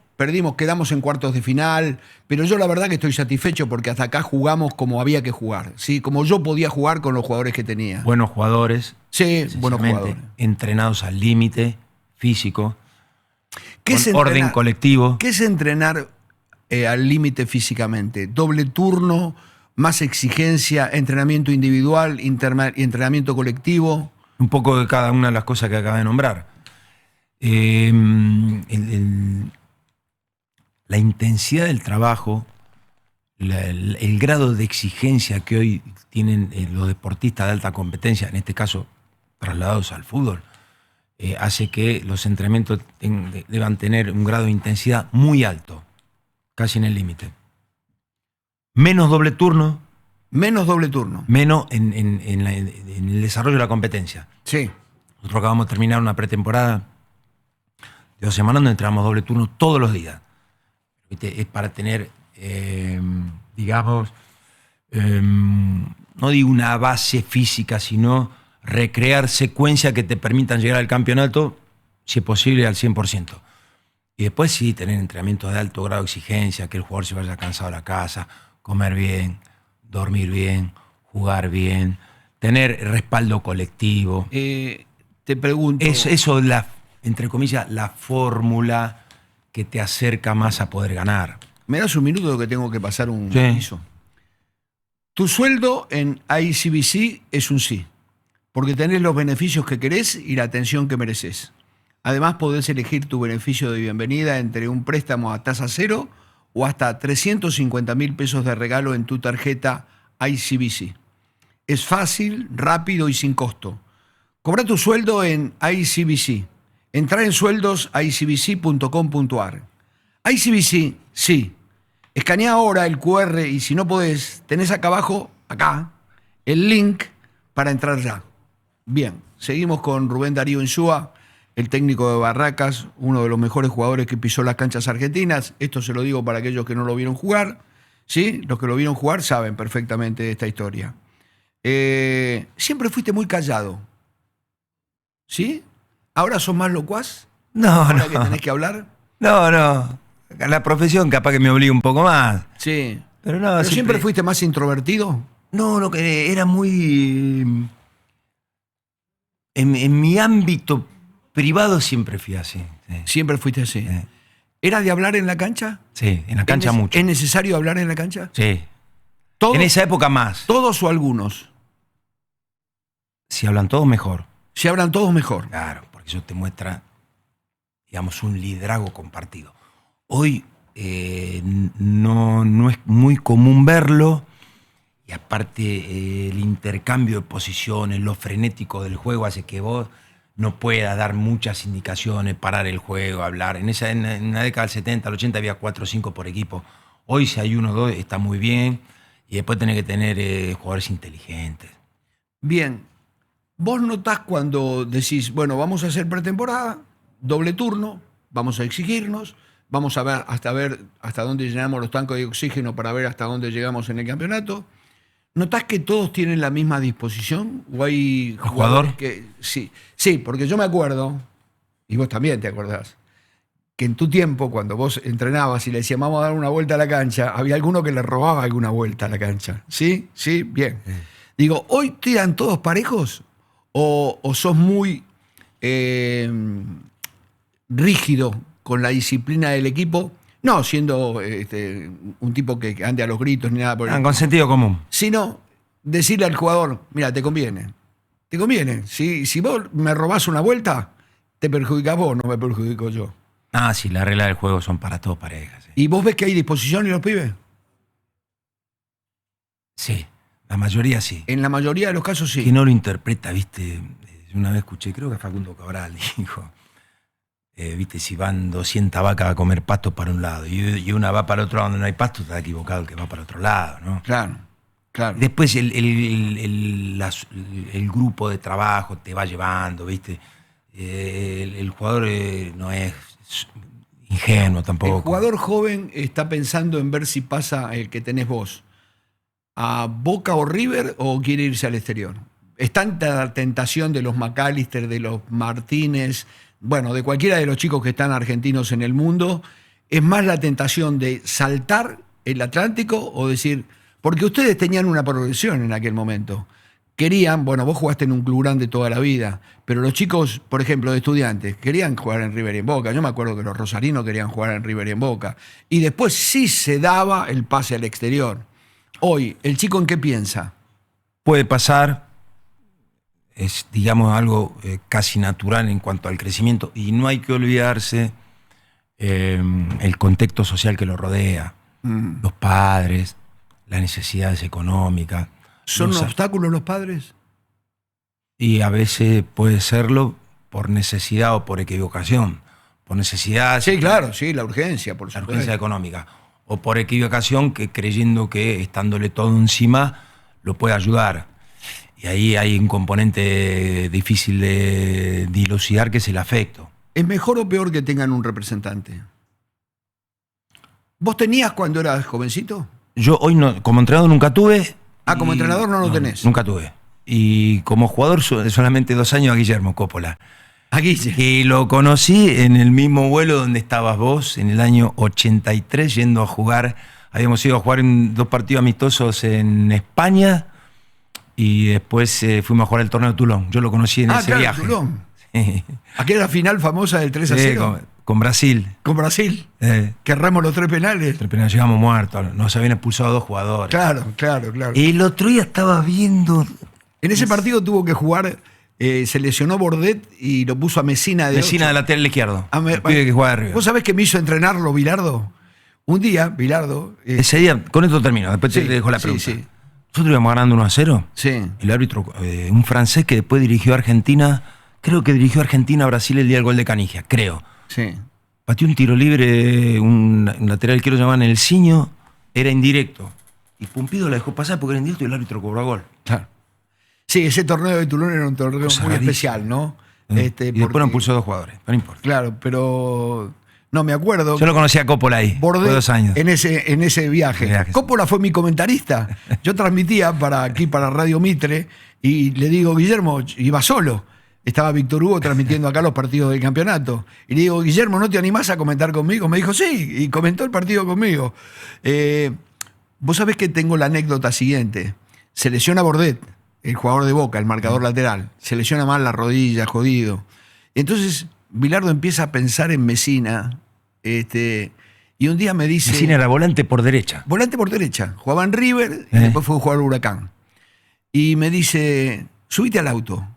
quedamos en cuartos de final, pero yo la verdad que estoy satisfecho porque hasta acá jugamos como había que jugar, ¿sí? Como yo podía jugar con los jugadores que tenía. Buenos jugadores. Sí, buenos sencillamente, jugadores. entrenados al límite físico, ¿Qué con es orden entrenar- colectivo. ¿Qué es entrenar al límite físicamente? Doble turno, más exigencia, entrenamiento individual, entrenamiento colectivo. Un poco de cada una de las cosas que acabé de nombrar. La intensidad del trabajo, el grado de exigencia que hoy tienen los deportistas de alta competencia, en este caso trasladados al fútbol, hace que los entrenamientos deban tener un grado de intensidad muy alto, casi en el límite. Menos doble turno, Menos doble turno. menos en el desarrollo de la competencia. Sí. Nosotros acabamos de terminar una pretemporada de 2 semanas donde entrenamos doble turno todos los días. ¿Viste? Es para tener, digamos, no digo una base física, sino recrear secuencias que te permitan llegar al campeonato, si es posible, al 100%. Y después sí, tener entrenamientos de alto grado de exigencia, que el jugador se vaya cansado a la casa, comer bien, dormir bien, jugar bien, tener respaldo colectivo. Te pregunto. Eso es entre comillas, la fórmula que te acerca más a poder ganar. ¿Me das un minuto que tengo que pasar un Sí. aviso? Tu sueldo en ICBC es un sí, porque tenés los beneficios que querés y la atención que mereces. Además, podés elegir tu beneficio de bienvenida entre un préstamo a tasa cero o hasta 350.000 pesos de regalo en tu tarjeta ICBC. Es fácil, rápido y sin costo. Cobra tu sueldo en ICBC. Entrar en sueldos a icbc.com.ar. ICBC, sí. Escanea ahora el QR y si no podés, tenés acá abajo, acá, el link para entrar ya. Bien, seguimos con Rubén Darío Insúa, el técnico de Barracas, uno de los mejores jugadores que pisó las canchas argentinas. Esto se lo digo para aquellos que no lo vieron jugar. ¿Sí? Los que lo vieron jugar saben perfectamente esta historia. Siempre fuiste muy callado. ¿Sí? ¿Ahora sos más locuaz? No, ¿Ahora no. que tenés que hablar? No. La profesión capaz que me obliga un poco más. Sí. Pero no, ¿Pero siempre fuiste más introvertido? No, que era muy... En mi ámbito privado siempre fui así. Sí. Siempre fuiste así. ¿Era de hablar en la cancha? Sí, en la cancha mucho. ¿Es necesario hablar en la cancha? Sí. ¿Todos? En esa época más. ¿Todos o algunos? Si hablan todos, mejor. Si hablan todos, mejor. Claro, porque eso te muestra, digamos, un liderazgo compartido. Hoy no es muy común verlo, y aparte el intercambio de posiciones, lo frenético del juego hace que vos no puedas dar muchas indicaciones, parar el juego, hablar. En la década del 70, al 80 había 4 o 5 por equipo. Hoy si hay 1 o 2 está muy bien, y después tenés que tener jugadores inteligentes. Bien. ¿Vos notás cuando decís, bueno, vamos a hacer pretemporada, doble turno, vamos a exigirnos, vamos a ver hasta dónde llenamos los tanques de oxígeno para ver hasta dónde llegamos en el campeonato? ¿Notás que todos tienen la misma disposición? ¿O hay jugadores que sí, porque yo me acuerdo, y vos también te acordás, que en tu tiempo, cuando vos entrenabas y le decías, vamos a dar una vuelta a la cancha, había alguno que le robaba alguna vuelta a la cancha. ¿Sí? Sí, bien. Digo, ¿hoy tiran todos parejos? ¿O sos muy rígido con la disciplina del equipo? No siendo un tipo que ande a los gritos ni nada por el Con sentido común. Sino decirle al jugador, mira, te conviene. Te conviene. Si vos me robás una vuelta, te perjudicás vos, no me perjudico yo. Ah, sí, las reglas del juego son para todos parejas. Sí. ¿Y vos ves que hay disposición en los pibes? Sí, la mayoría sí. En la mayoría de los casos sí. Que no lo interpreta, viste. Una vez escuché, creo que Facundo Cabral dijo, viste, si van 200 vacas a comer pasto para un lado y una va para el otro lado donde no hay pasto, está equivocado el que va para el otro lado, ¿no? Claro. Después el grupo de trabajo te va llevando, viste. El jugador no es ingenuo tampoco. El jugador joven está pensando en ver si pasa el que tenés vos a Boca o River o quiere irse al exterior. Es tanta la tentación de los McAllister, de los Martínez, bueno, de cualquiera de los chicos que están argentinos en el mundo, es más la tentación de saltar el Atlántico o decir, porque ustedes tenían una progresión en aquel momento. Querían, bueno, vos jugaste en un club grande toda la vida, pero los chicos, por ejemplo, de Estudiantes, querían jugar en River y en Boca. Yo me acuerdo que los rosarinos querían jugar en River y en Boca. Y después sí se daba el pase al exterior. Hoy, ¿el chico en qué piensa? Puede pasar, es, digamos, algo casi natural en cuanto al crecimiento, y no hay que olvidarse el contexto social que lo rodea, los padres, las necesidades económicas. ¿Son obstáculos los padres? Y a veces puede serlo por necesidad o por equivocación. Por necesidad... Sí, claro, sí, la urgencia, por la supuesto. urgencia económica. O por equivocación, que creyendo que estándole todo encima lo puede ayudar. Y ahí hay un componente difícil de dilucidar, que es el afecto. ¿Es mejor o peor que tengan un representante? ¿Vos tenías cuando eras jovencito? Yo hoy no, como entrenador nunca tuve. Como entrenador no lo tenés. Nunca tuve. Y como jugador solamente 2 años a Guillermo Coppola. A Guille. Que lo conocí en el mismo vuelo donde estabas vos, en el año 83, yendo a jugar. Habíamos ido a jugar en 2 partidos amistosos en España y después fuimos a jugar el torneo de Toulon. Yo lo conocí en ese viaje. Toulon. Sí. Aquella final famosa del 3-0. Con Brasil. Con Brasil. Que erramos los 3 penales. 3 penales, llegamos muertos. Nos habían expulsado 2 jugadores. Claro. Y el otro día estaba viendo... En ese partido tuvo que jugar, se lesionó Bordet y lo puso a Messina de 8. De lateral izquierdo. El pibe que juega arriba. ¿Vos sabés que me hizo entrenarlo Bilardo? Un día, Bilardo... Ese día, con esto termino, después te dejo la pregunta. Sí. Nosotros íbamos ganando 1-0. Sí. El árbitro, un francés que después dirigió a Argentina Creo que dirigió Argentina a Brasil el día del gol de Canigia, creo. Sí. Pateó un tiro libre, un lateral que lo llamaban el Ciño, era indirecto. Y Pumpido la dejó pasar porque era indirecto y el árbitro cobró gol. Claro. Sí, ese torneo de Toulon era un torneo muy especial, ¿no? Y después lo impulsó 2 jugadores, no importa. Claro, pero no me acuerdo. Yo lo conocí a Coppola ahí, Bordé fue 2 años. En ese viaje. Coppola fue mi comentarista. Yo transmitía para Radio Mitre y le digo, Guillermo, iba solo. Estaba Víctor Hugo transmitiendo acá los partidos del campeonato. Y le digo, Guillermo, ¿no te animás a comentar conmigo? Me dijo, sí, y comentó el partido conmigo. Vos sabés que tengo la anécdota siguiente. Se lesiona Bordet, el jugador de Boca, el marcador lateral. Se lesiona mal la rodilla, jodido. Entonces, Bilardo empieza a pensar en Messina. Y un día me dice... Messina era volante por derecha. Volante por derecha. Jugaba en River y después fue a jugar al Huracán. Y me dice, subite al auto.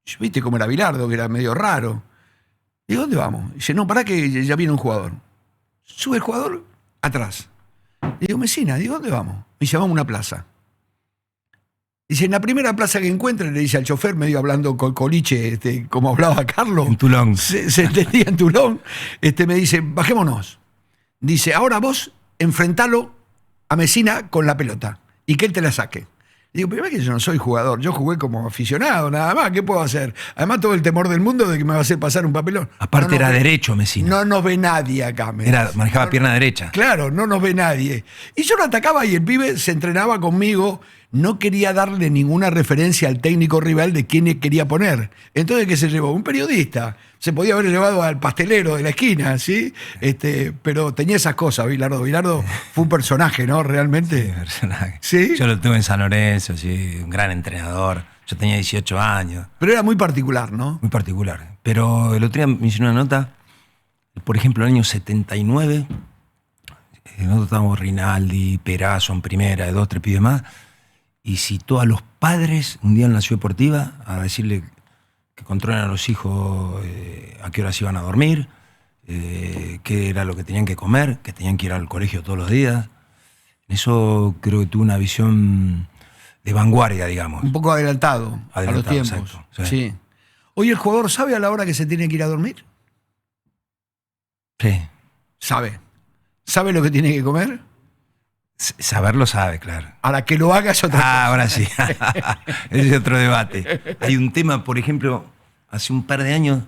Yo, viste cómo era Bilardo, que era medio raro. ¿Y dónde vamos? Dice, no, pará que ya viene un jugador. Sube el jugador atrás. Le digo, Messina, digo, ¿dónde vamos? Me dice, vamos a una plaza. Dice, en la primera plaza que encuentre, le dice al chofer, medio hablando con Coliche, como hablaba Carlos. En Toulon. Se entendía en Toulon. Me dice, bajémonos. Dice, ahora vos enfrentalo a Messina con la pelota y que él te la saque. Digo, pero es que yo no soy jugador, yo jugué como aficionado, nada más, ¿qué puedo hacer? Además, todo el temor del mundo de que me va a hacer pasar un papelón. Aparte era derecho Messina. No nos ve nadie acá. Manejaba pierna derecha. Claro, no nos ve nadie. Y yo lo atacaba y el pibe se entrenaba conmigo, no quería darle ninguna referencia al técnico rival de quién quería poner. Entonces, ¿qué se llevó? Un periodista. Se podía haber llevado al pastelero de la esquina, ¿sí? Pero tenía esas cosas, Bilardo. Bilardo fue un personaje, ¿no? Realmente. Sí, personaje. ¿Sí? Yo lo tuve en San Lorenzo, sí, un gran entrenador. Yo tenía 18 años. Pero era muy particular, ¿no? Muy particular. Pero el otro día me hizo una nota, por ejemplo, el año 79, nosotros estábamos Rinaldi, Perazo en primera, de 2, 3 pibes más, y citó a los padres un día en la Ciudad Deportiva a decirle que controlen a los hijos a qué horas iban a dormir, qué era lo que tenían que comer, que tenían que ir al colegio todos los días. Eso creo que tuvo una visión de vanguardia, digamos. Un poco adelantado a los tiempos. Exacto, sí. Hoy el jugador sabe a la hora que se tiene que ir a dormir. Sí. Sabe. ¿Sabe lo que tiene que comer? Saberlo sabe, claro. Ahora que lo haga es otra cosa. Ahora sí. Ese es otro debate. Hay un tema, por ejemplo, hace un par de años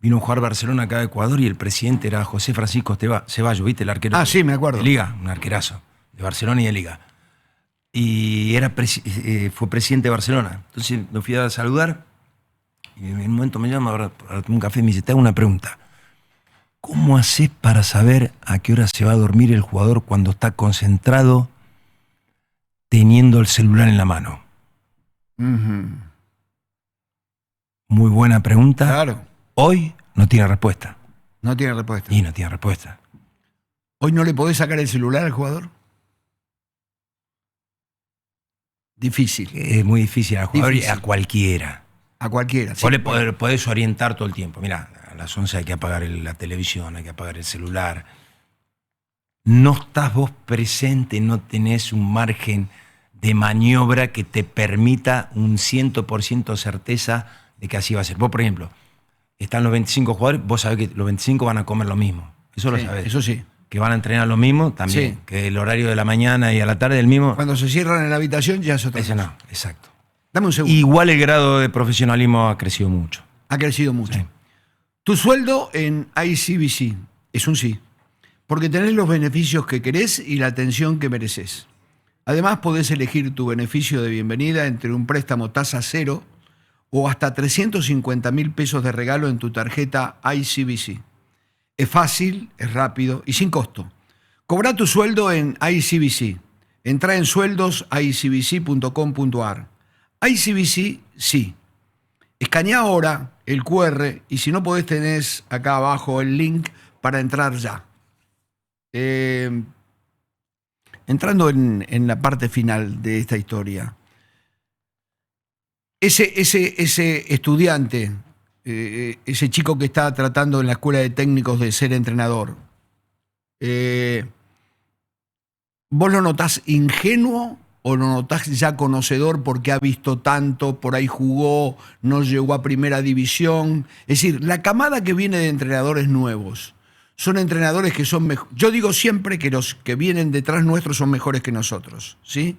vino a jugar Barcelona acá de Ecuador y el presidente era José Francisco Ceballos, ¿viste? El arquero. Ah, sí, me acuerdo. De Liga, un arquerazo. De Barcelona y de Liga. Y fue presidente de Barcelona. Entonces lo fui a saludar y en un momento me llama para tomar un café y me dice, te hago una pregunta. ¿Cómo haces para saber a qué hora se va a dormir el jugador cuando está concentrado teniendo el celular en la mano? Uh-huh. Muy buena pregunta. Claro. Hoy no tiene respuesta. No tiene respuesta. Y no tiene respuesta. ¿Hoy no le podés sacar el celular al jugador? Difícil. Es muy difícil al jugador y a cualquiera. A cualquiera. Sí, vos le podés orientar todo el tiempo. Mirá, a las 11 hay que apagar la televisión, hay que apagar el celular. No estás vos presente, no tenés un margen de maniobra que te permita un 100% certeza de que así va a ser. Vos, por ejemplo, están los 25 jugadores, vos sabés que los 25 van a comer lo mismo. Eso lo sabés. Eso sí. Que van a entrenar lo mismo también. Sí. Que el horario de la mañana y a la tarde el mismo. Cuando se cierran en la habitación ya es otra cosa. No, exacto. Dame un segundo. Igual el grado de profesionalismo ha crecido mucho. Ha crecido mucho. Sí. Tu sueldo en ICBC es un sí, porque tenés los beneficios que querés y la atención que mereces. Además, podés elegir tu beneficio de bienvenida entre un préstamo tasa cero o hasta 350.000 pesos de regalo en tu tarjeta ICBC. Es fácil, es rápido y sin costo. Cobra tu sueldo en ICBC. Entrá en sueldosicbc.com.ar. ICBC, sí. Escanea ahora el QR y si no podés tenés acá abajo el link para entrar ya. Entrando en la parte final de esta historia. Ese estudiante, ese chico que está tratando en la escuela de técnicos de ser entrenador, ¿vos lo notás ingenuo ¿O lo notás ya conocedor porque ha visto tanto, por ahí jugó, no llegó a primera división? Es decir, la camada que viene de entrenadores nuevos, son entrenadores que son mejores. Yo digo siempre que los que vienen detrás nuestros son mejores que nosotros, ¿sí?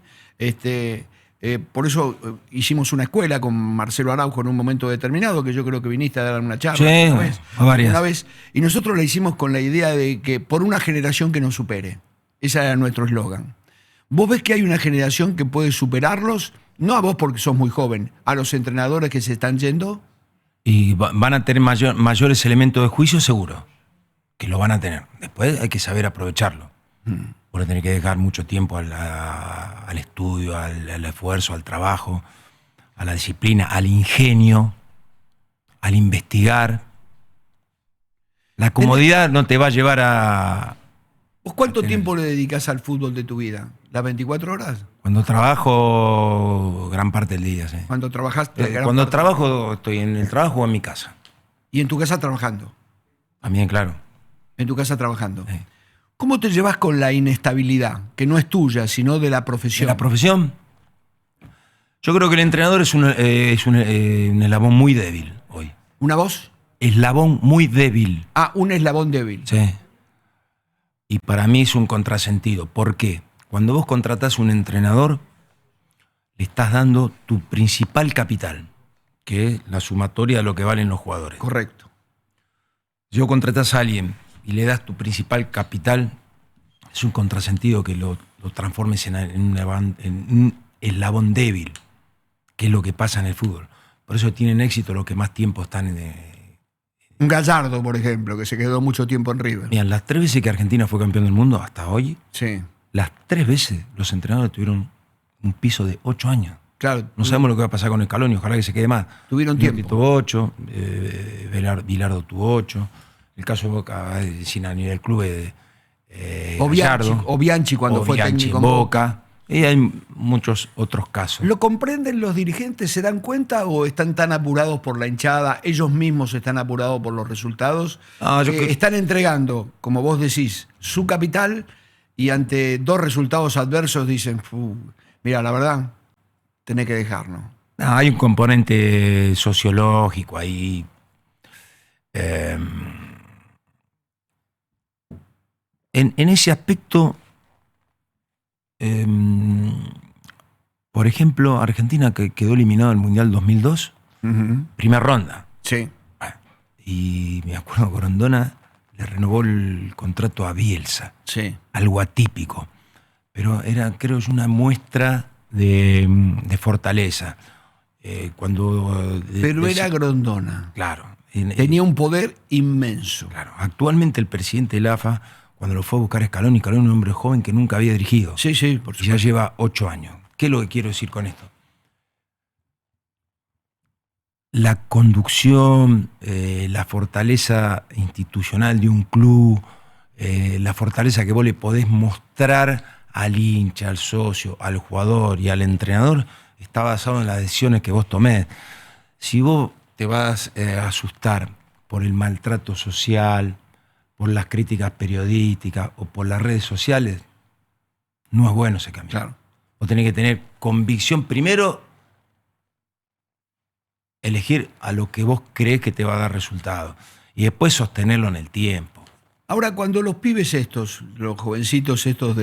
Por eso hicimos una escuela con Marcelo Araujo en un momento determinado, que yo creo que viniste a dar una charla sí, una vez, y nosotros la hicimos con la idea de que por una generación que nos supere. Ese era nuestro eslogan. ¿Vos ves que hay una generación que puede superarlos? No a vos porque sos muy joven, a los entrenadores que se están yendo. Y van a tener mayores elementos de juicio, seguro. Que lo van a tener. Después hay que saber aprovecharlo. Van a tener que dejar mucho tiempo al estudio, al esfuerzo, al trabajo, a la disciplina, al ingenio, al investigar. La comodidad no te va a llevar a... ¿Vos cuánto tiempo le dedicás al fútbol de tu vida? ¿Las 24 horas? Cuando trabajo, gran parte del día, sí. ¿Cuando trabajaste? Cuando trabajo, estoy en el trabajo o en mi casa. ¿Y en tu casa trabajando? También, claro. En tu casa trabajando. Sí. ¿Cómo te llevas con la inestabilidad? Que no es tuya, sino de la profesión. ¿De la profesión? Yo creo que el entrenador es un eslabón muy débil hoy. ¿Una voz? Eslabón muy débil. Ah, un eslabón débil. Sí. Y para mí es un contrasentido. ¿Por qué? Cuando vos contratás un entrenador, le estás dando tu principal capital, que es la sumatoria de lo que valen los jugadores. Correcto. Si vos contratás a alguien y le das tu principal capital, es un contrasentido que lo transformes en un eslabón débil, que es lo que pasa en el fútbol. Por eso tienen éxito los que más tiempo están en... Un Gallardo, por ejemplo, que se quedó mucho tiempo en River. Mira, las 3 veces que Argentina fue campeón del mundo hasta hoy, sí. Las 3 veces los entrenadores tuvieron un piso de 8 años. Claro. No sabemos lo que va a pasar con el Scaloni, ojalá que se quede más. Tuvieron tiempo. Tuvo 8, Bilardo tuvo 8. El caso de Boca, sin a nivel club, o Bianchi cuando fue técnico en Boca. Y hay muchos otros casos. ¿Lo comprenden los dirigentes? ¿Se dan cuenta o están tan apurados por la hinchada? ¿Ellos mismos están apurados por los resultados? Están entregando, como vos decís, su capital y ante 2 resultados adversos dicen, mira, la verdad, tenés que dejarnos. Hay un componente sociológico ahí. En ese aspecto... por ejemplo, Argentina que quedó eliminado del Mundial 2002, primera ronda. Sí. Y me acuerdo, Grondona le renovó el contrato a Bielsa. Sí. Algo atípico. Pero era, creo, una muestra de fortaleza. Pero era Grondona. Claro. Tenía un poder inmenso. Claro. Actualmente el presidente de la AFA, cuando lo fue a buscar Scaloni es un hombre joven que nunca había dirigido. Sí, sí, por supuesto. Ya lleva 8 años. ¿Qué es lo que quiero decir con esto? La conducción, la fortaleza institucional de un club, la fortaleza que vos le podés mostrar al hincha, al socio, al jugador y al entrenador, está basado en las decisiones que vos tomés. Si vos te vas a asustar por el maltrato social, por las críticas periodísticas o por las redes sociales, no es bueno ese cambio. Claro. Vos tenés que tener convicción primero, elegir a lo que vos crees que te va a dar resultado y después sostenerlo en el tiempo. Ahora, cuando los pibes estos, los jovencitos estos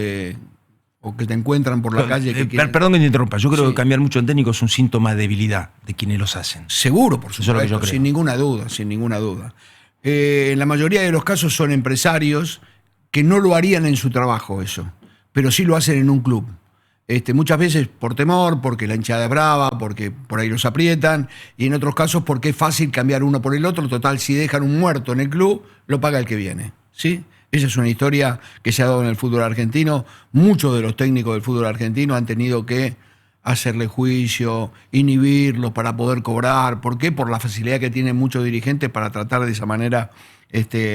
o que te encuentran por la calle... Perdón que te interrumpa, yo creo que cambiar mucho en técnico es un síntoma de debilidad de quienes los hacen. Seguro, por supuesto, eso es lo que yo creo. Sin ninguna duda, sin ninguna duda. En la mayoría de los casos son empresarios que no lo harían en su trabajo eso, pero sí lo hacen en un club. Muchas veces por temor, porque la hinchada es brava, porque por ahí los aprietan, y en otros casos porque es fácil cambiar uno por el otro. Total, si dejan un muerto en el club, lo paga el que viene. ¿Sí? Esa es una historia que se ha dado en el fútbol argentino. Muchos de los técnicos del fútbol argentino han tenido que hacerle juicio, inhibirlos para poder cobrar. ¿Por qué? Por la facilidad que tienen muchos dirigentes para tratar de esa manera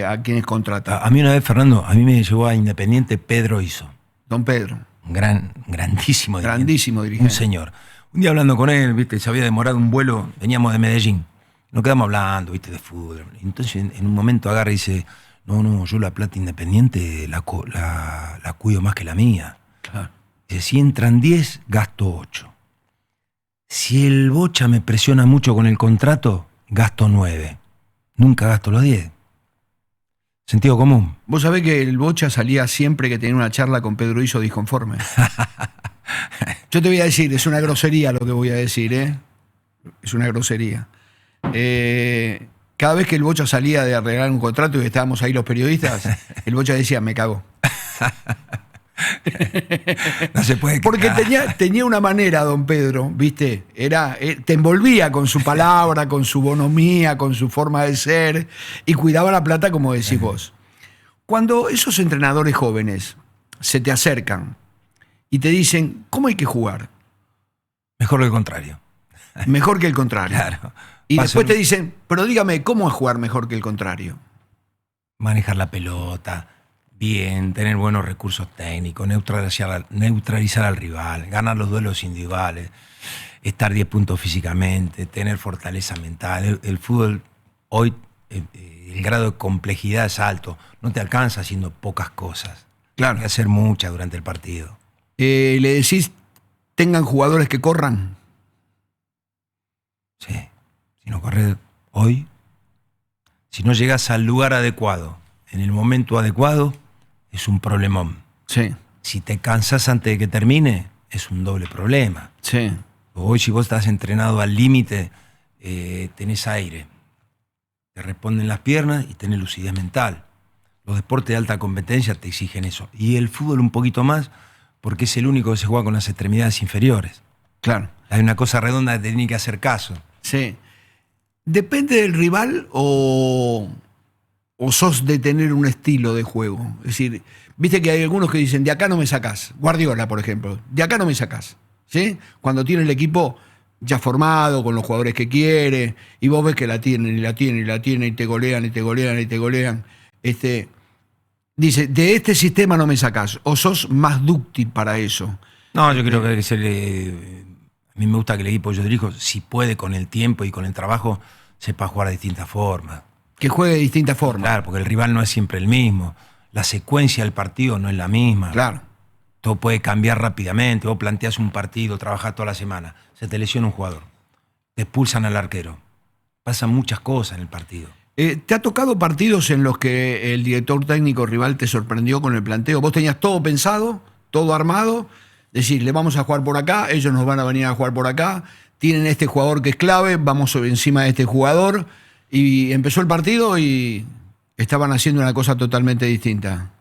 a quienes contratan. A mí una vez, Fernando, a mí me llevó a Independiente Pedro Iso. Don Pedro. Grandísimo dirigente. Grandísimo dirigente. Un señor. Un día hablando con él, ¿viste? Se había demorado un vuelo, veníamos de Medellín. Nos quedamos hablando, ¿viste? De fútbol. Entonces, en un momento agarra y dice, no, yo la plata Independiente la cuido más que la mía. Claro. Dice, si entran 10, gasto 8. Si el Bocha me presiona mucho con el contrato, gasto 9. Nunca gasto los 10. Sentido común. Vos sabés que el Bocha salía siempre que tenía una charla con Pedro Iso disconforme. Yo te voy a decir, es una grosería lo que voy a decir, ¿eh? Es una grosería. Cada vez que el Bocha salía de arreglar un contrato y estábamos ahí los periodistas, el Bocha decía, me cago. No se puede. Porque tenía una manera, don Pedro, ¿viste? Te envolvía con su palabra, con su bonomía, con su forma de ser y cuidaba la plata, como decís vos. Cuando esos entrenadores jóvenes se te acercan y te dicen, ¿cómo hay que jugar? Mejor que el contrario. Mejor que el contrario. Claro. Y después te dicen, pero dígame, ¿cómo es jugar mejor que el contrario? Manejar la pelota bien, tener buenos recursos técnicos, neutralizar al rival, ganar los duelos individuales, estar 10 puntos físicamente, tener fortaleza mental. El fútbol hoy, el grado de complejidad es alto. No te alcanza haciendo pocas cosas. Claro. Hay que hacer muchas durante el partido. ¿Le decís, tengan jugadores que corran? Sí. Si no corres hoy, si no llegas al lugar adecuado, en el momento adecuado, es un problemón. Sí. Si te cansas antes de que termine, es un doble problema. Sí. Hoy, si vos estás entrenado al límite, tenés aire, te responden las piernas y tenés lucidez mental. Los deportes de alta competencia te exigen eso. Y el fútbol un poquito más, porque es el único que se juega con las extremidades inferiores. Claro. Hay una cosa redonda que te tiene que hacer caso. Sí. ¿Depende del rival o sos de tener un estilo de juego? Es decir, viste que hay algunos que dicen, de acá no me sacás. Guardiola, por ejemplo, de acá no me sacás. ¿Sí? Cuando tiene el equipo ya formado, con los jugadores que quiere, y vos ves que la tienen, y la tienen, y la tienen, y te golean, y te golean, y te golean. Dice, de este sistema no me sacás, o sos más dúctil para eso. No, yo creo que hay que ser... a mí me gusta que el equipo que yo dirijo, si puede con el tiempo y con el trabajo, sepa jugar de distintas formas. Que juegue de distintas formas. Claro, porque el rival no es siempre el mismo. La secuencia del partido no es la misma. Claro. Todo puede cambiar rápidamente. Vos planteás un partido, trabajás toda la semana, se te lesiona un jugador, te expulsan al arquero. Pasan muchas cosas en el partido. ¿Te ha tocado partidos en los que el director técnico rival te sorprendió con el planteo? Vos tenías todo pensado, todo armado, decir, le vamos a jugar por acá, ellos nos van a venir a jugar por acá, tienen este jugador que es clave, vamos encima de este jugador, y empezó el partido y estaban haciendo una cosa totalmente distinta.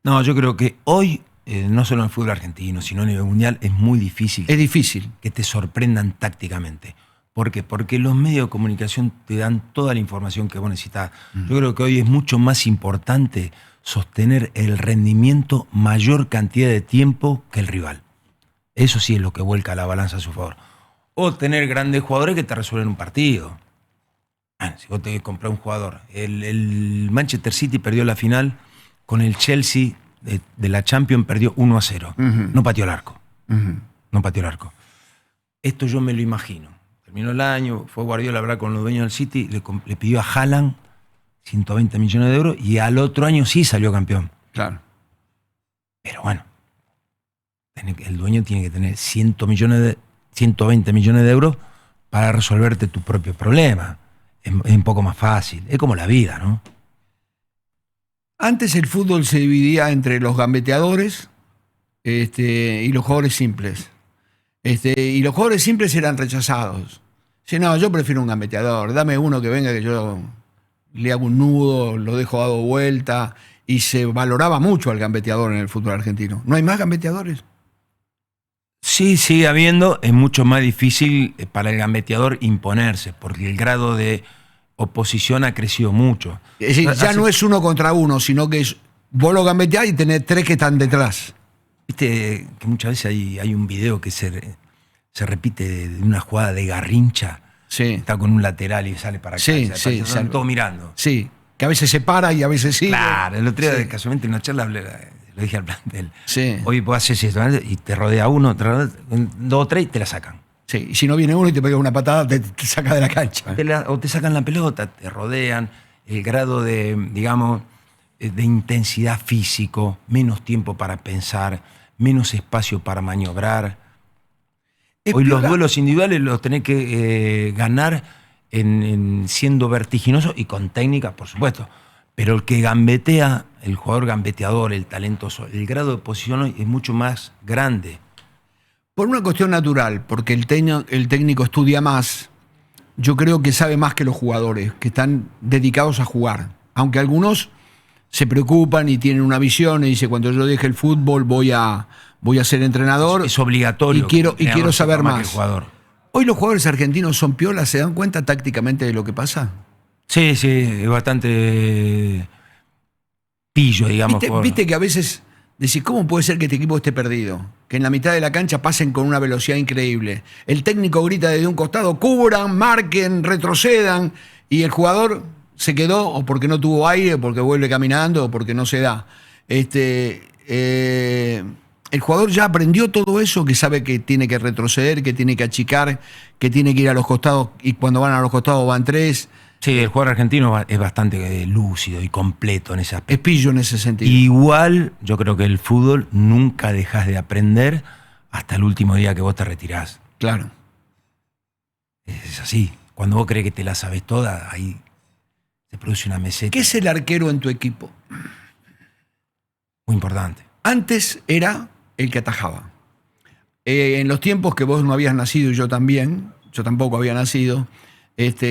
No, yo creo que hoy, no solo en el fútbol argentino, sino a nivel mundial, es muy difícil. Es difícil. Que te sorprendan tácticamente. ¿Por qué? Porque los medios de comunicación te dan toda la información que vos necesitas. Yo creo que hoy es mucho más importante sostener el rendimiento mayor cantidad de tiempo que el rival. Eso sí es lo que vuelca la balanza a su favor. O tener grandes jugadores que te resuelven un partido. Si vos tenés que comprar un jugador. El Manchester City perdió la final con el Chelsea de la Champions, perdió 1-0. No pateó el arco. No pateó el arco. Esto yo me lo imagino. Terminó el año, fue Guardiola a hablar con los dueños del City, le pidió a Haaland 120 millones de euros y al otro año sí salió campeón. Claro. Pero bueno, el dueño tiene que tener 120 millones de euros para resolverte tu propio problema. Es un poco más fácil. Es como la vida, ¿no? Antes el fútbol se dividía entre los gambeteadores y los jugadores simples. Y los jugadores simples eran rechazados. Sí, no, yo prefiero un gambeteador. Dame uno que venga que yo le hago un nudo, lo dejo dado vuelta. Y se valoraba mucho al gambeteador en el fútbol argentino. ¿No hay más gambeteadores? Sí, sigue habiendo. Es mucho más difícil para el gambeteador imponerse, porque el grado de oposición ha crecido mucho. Es decir, ya no es uno contra uno, sino que es vos lo gambeteás y tenés tres que están detrás. Viste que muchas veces hay un video que se repite de una jugada de Garrincha. Sí. Está con un lateral y sale para acá. Sí, están todos mirando. Sí, que a veces se para y a veces sigue. Claro, el otro día casualmente en una charla le dije al plantel. Sí. Hoy vos haces esto y te rodea uno, dos o tres y te la sacan. Sí, y si no viene uno y te pega una patada, te saca de la cancha. O te sacan la pelota, te rodean. El grado de, digamos, de intensidad físico, menos tiempo para pensar, menos espacio para maniobrar. Hoy los duelos individuales los tenés que ganar siendo vertiginoso y con técnica, por supuesto. Pero el que gambetea, el jugador gambeteador, el talentoso, el grado de posición es mucho más grande. Por una cuestión natural, porque el técnico estudia más, yo creo que sabe más que los jugadores, que están dedicados a jugar. Aunque algunos se preocupan y tienen una visión y dicen, cuando yo deje el fútbol voy a ser entrenador. Es obligatorio. Y quiero saber más. Jugador. Hoy los jugadores argentinos son piolas, ¿se dan cuenta tácticamente de lo que pasa? Sí, es bastante pillo, digamos. ¿Viste que a veces decís, ¿cómo puede ser que este equipo esté perdido? Que en la mitad de la cancha pasen con una velocidad increíble. El técnico grita desde un costado, cubran, marquen, retrocedan, y el jugador se quedó o porque no tuvo aire, o porque vuelve caminando, o porque no se da. El jugador ya aprendió todo eso, que sabe que tiene que retroceder, que tiene que achicar, que tiene que ir a los costados, y cuando van a los costados van tres. Sí, el jugador argentino es bastante lúcido y completo en ese aspecto. Es pillo en ese sentido. Igual, yo creo que el fútbol nunca dejas de aprender hasta el último día que vos te retirás. Claro. Es así. Cuando vos crees que te la sabes toda, ahí se produce una meseta. ¿Qué es el arquero en tu equipo? Muy importante. Antes era el que atajaba. En los tiempos que vos no habías nacido y yo tampoco había nacido,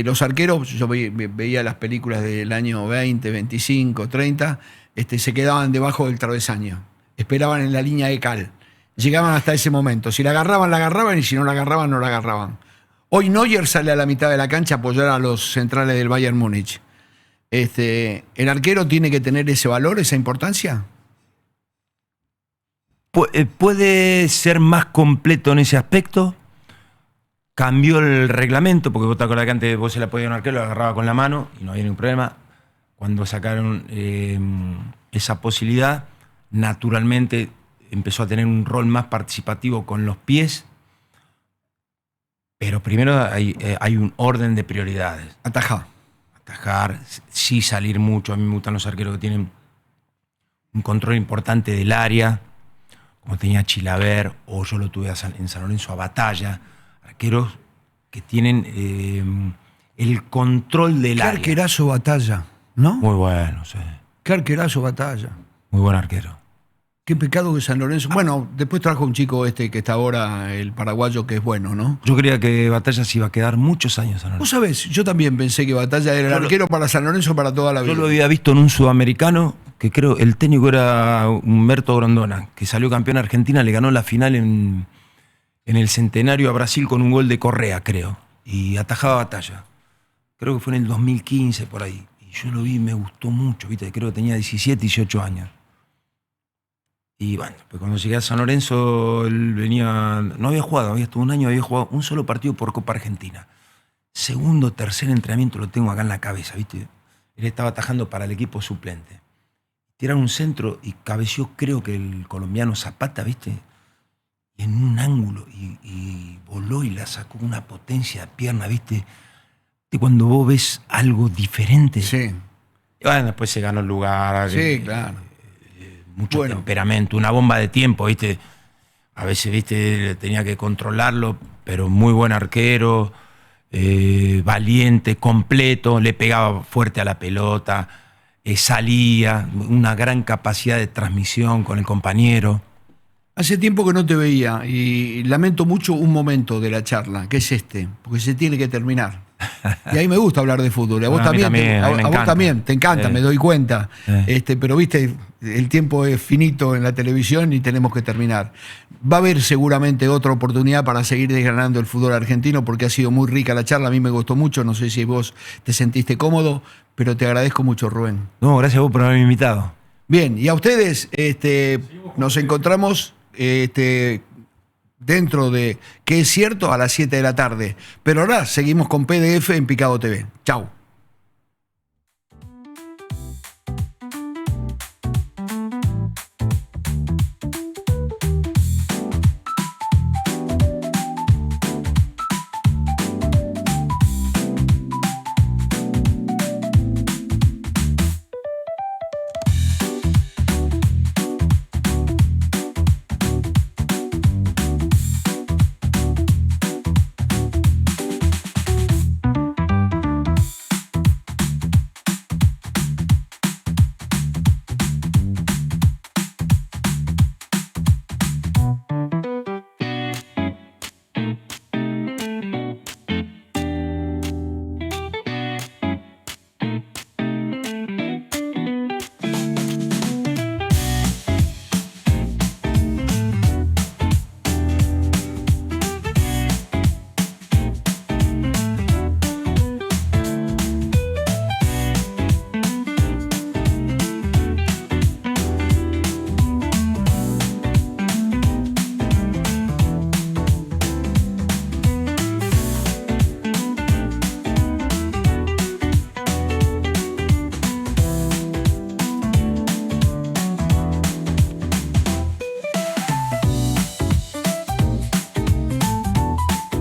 los arqueros, yo veía las películas del año 20, 25, 30, se quedaban debajo del travesaño, esperaban en la línea de cal, llegaban hasta ese momento. Si la agarraban, y si no la agarraban, no la agarraban. Hoy Neuer sale a la mitad de la cancha a apoyar a los centrales del Bayern Múnich. ¿El arquero tiene que tener ese valor, esa importancia? Puede ser más completo en ese aspecto. Cambió el reglamento, porque vos te acordás que antes vos se la podías a un arquero, lo agarraba con la mano y no había ningún problema. Cuando sacaron esa posibilidad, naturalmente empezó a tener un rol más participativo con los pies. Pero primero hay un orden de prioridades. Atajar, sí salir mucho. A mí me gustan los arqueros que tienen un control importante del área, como tenía Chilaver, o yo lo tuve en San Lorenzo a Batalla. Arqueros que tienen el control del área. Qué arquerazo Batalla, ¿no? Muy bueno, sí. Qué arquerazo Batalla. Muy buen arquero. Qué pecado que San Lorenzo. Bueno, después trajo un chico que está ahora, el paraguayo, que es bueno, ¿no? Yo creía que Batalla se iba a quedar muchos años en San Lorenzo. Vos sabés, yo también pensé que Batalla era el arquero para San Lorenzo para toda la vida. Yo lo había visto en un sudamericano, que creo el técnico era Humberto Grondona, que salió campeón Argentina, le ganó la final en el Centenario a Brasil con un gol de Correa, creo. Y atajaba Batalla. Creo que fue en el 2015, por ahí. Y yo lo vi y me gustó mucho, ¿viste? Creo que tenía 17, 18 años. Y bueno, pues cuando llegué a San Lorenzo, él venía... No había jugado, había estado un año, había jugado un solo partido por Copa Argentina. Segundo, tercer entrenamiento lo tengo acá en la cabeza, ¿viste? Él estaba atajando para el equipo suplente. Tiraron un centro y cabeció, creo que el colombiano Zapata, ¿viste? En un ángulo y voló y la sacó con una potencia de pierna, ¿viste? De cuando vos ves algo diferente. Sí. Y bueno, después se ganó el lugar. Sí, claro. Mucho temperamento, una bomba de tiempo, ¿viste? A veces, ¿viste? Tenía que controlarlo, pero muy buen arquero, valiente, completo, le pegaba fuerte a la pelota, salía, una gran capacidad de transmisión con el compañero. Hace tiempo que no te veía y lamento mucho un momento de la charla, que es porque se tiene que terminar. Y a mí me gusta hablar de fútbol. A vos también, te encanta, me doy cuenta. Pero viste, el tiempo es finito en la televisión y tenemos que terminar. Va a haber seguramente otra oportunidad para seguir desgranando el fútbol argentino, porque ha sido muy rica la charla, a mí me gustó mucho, no sé si vos te sentiste cómodo, pero te agradezco mucho, Rubén. No, gracias a vos por haberme invitado. Bien, y a ustedes nos encontramos dentro de Que es Cierto a las 7 de la tarde. Pero ahora seguimos con PDF en Picado TV. Chau.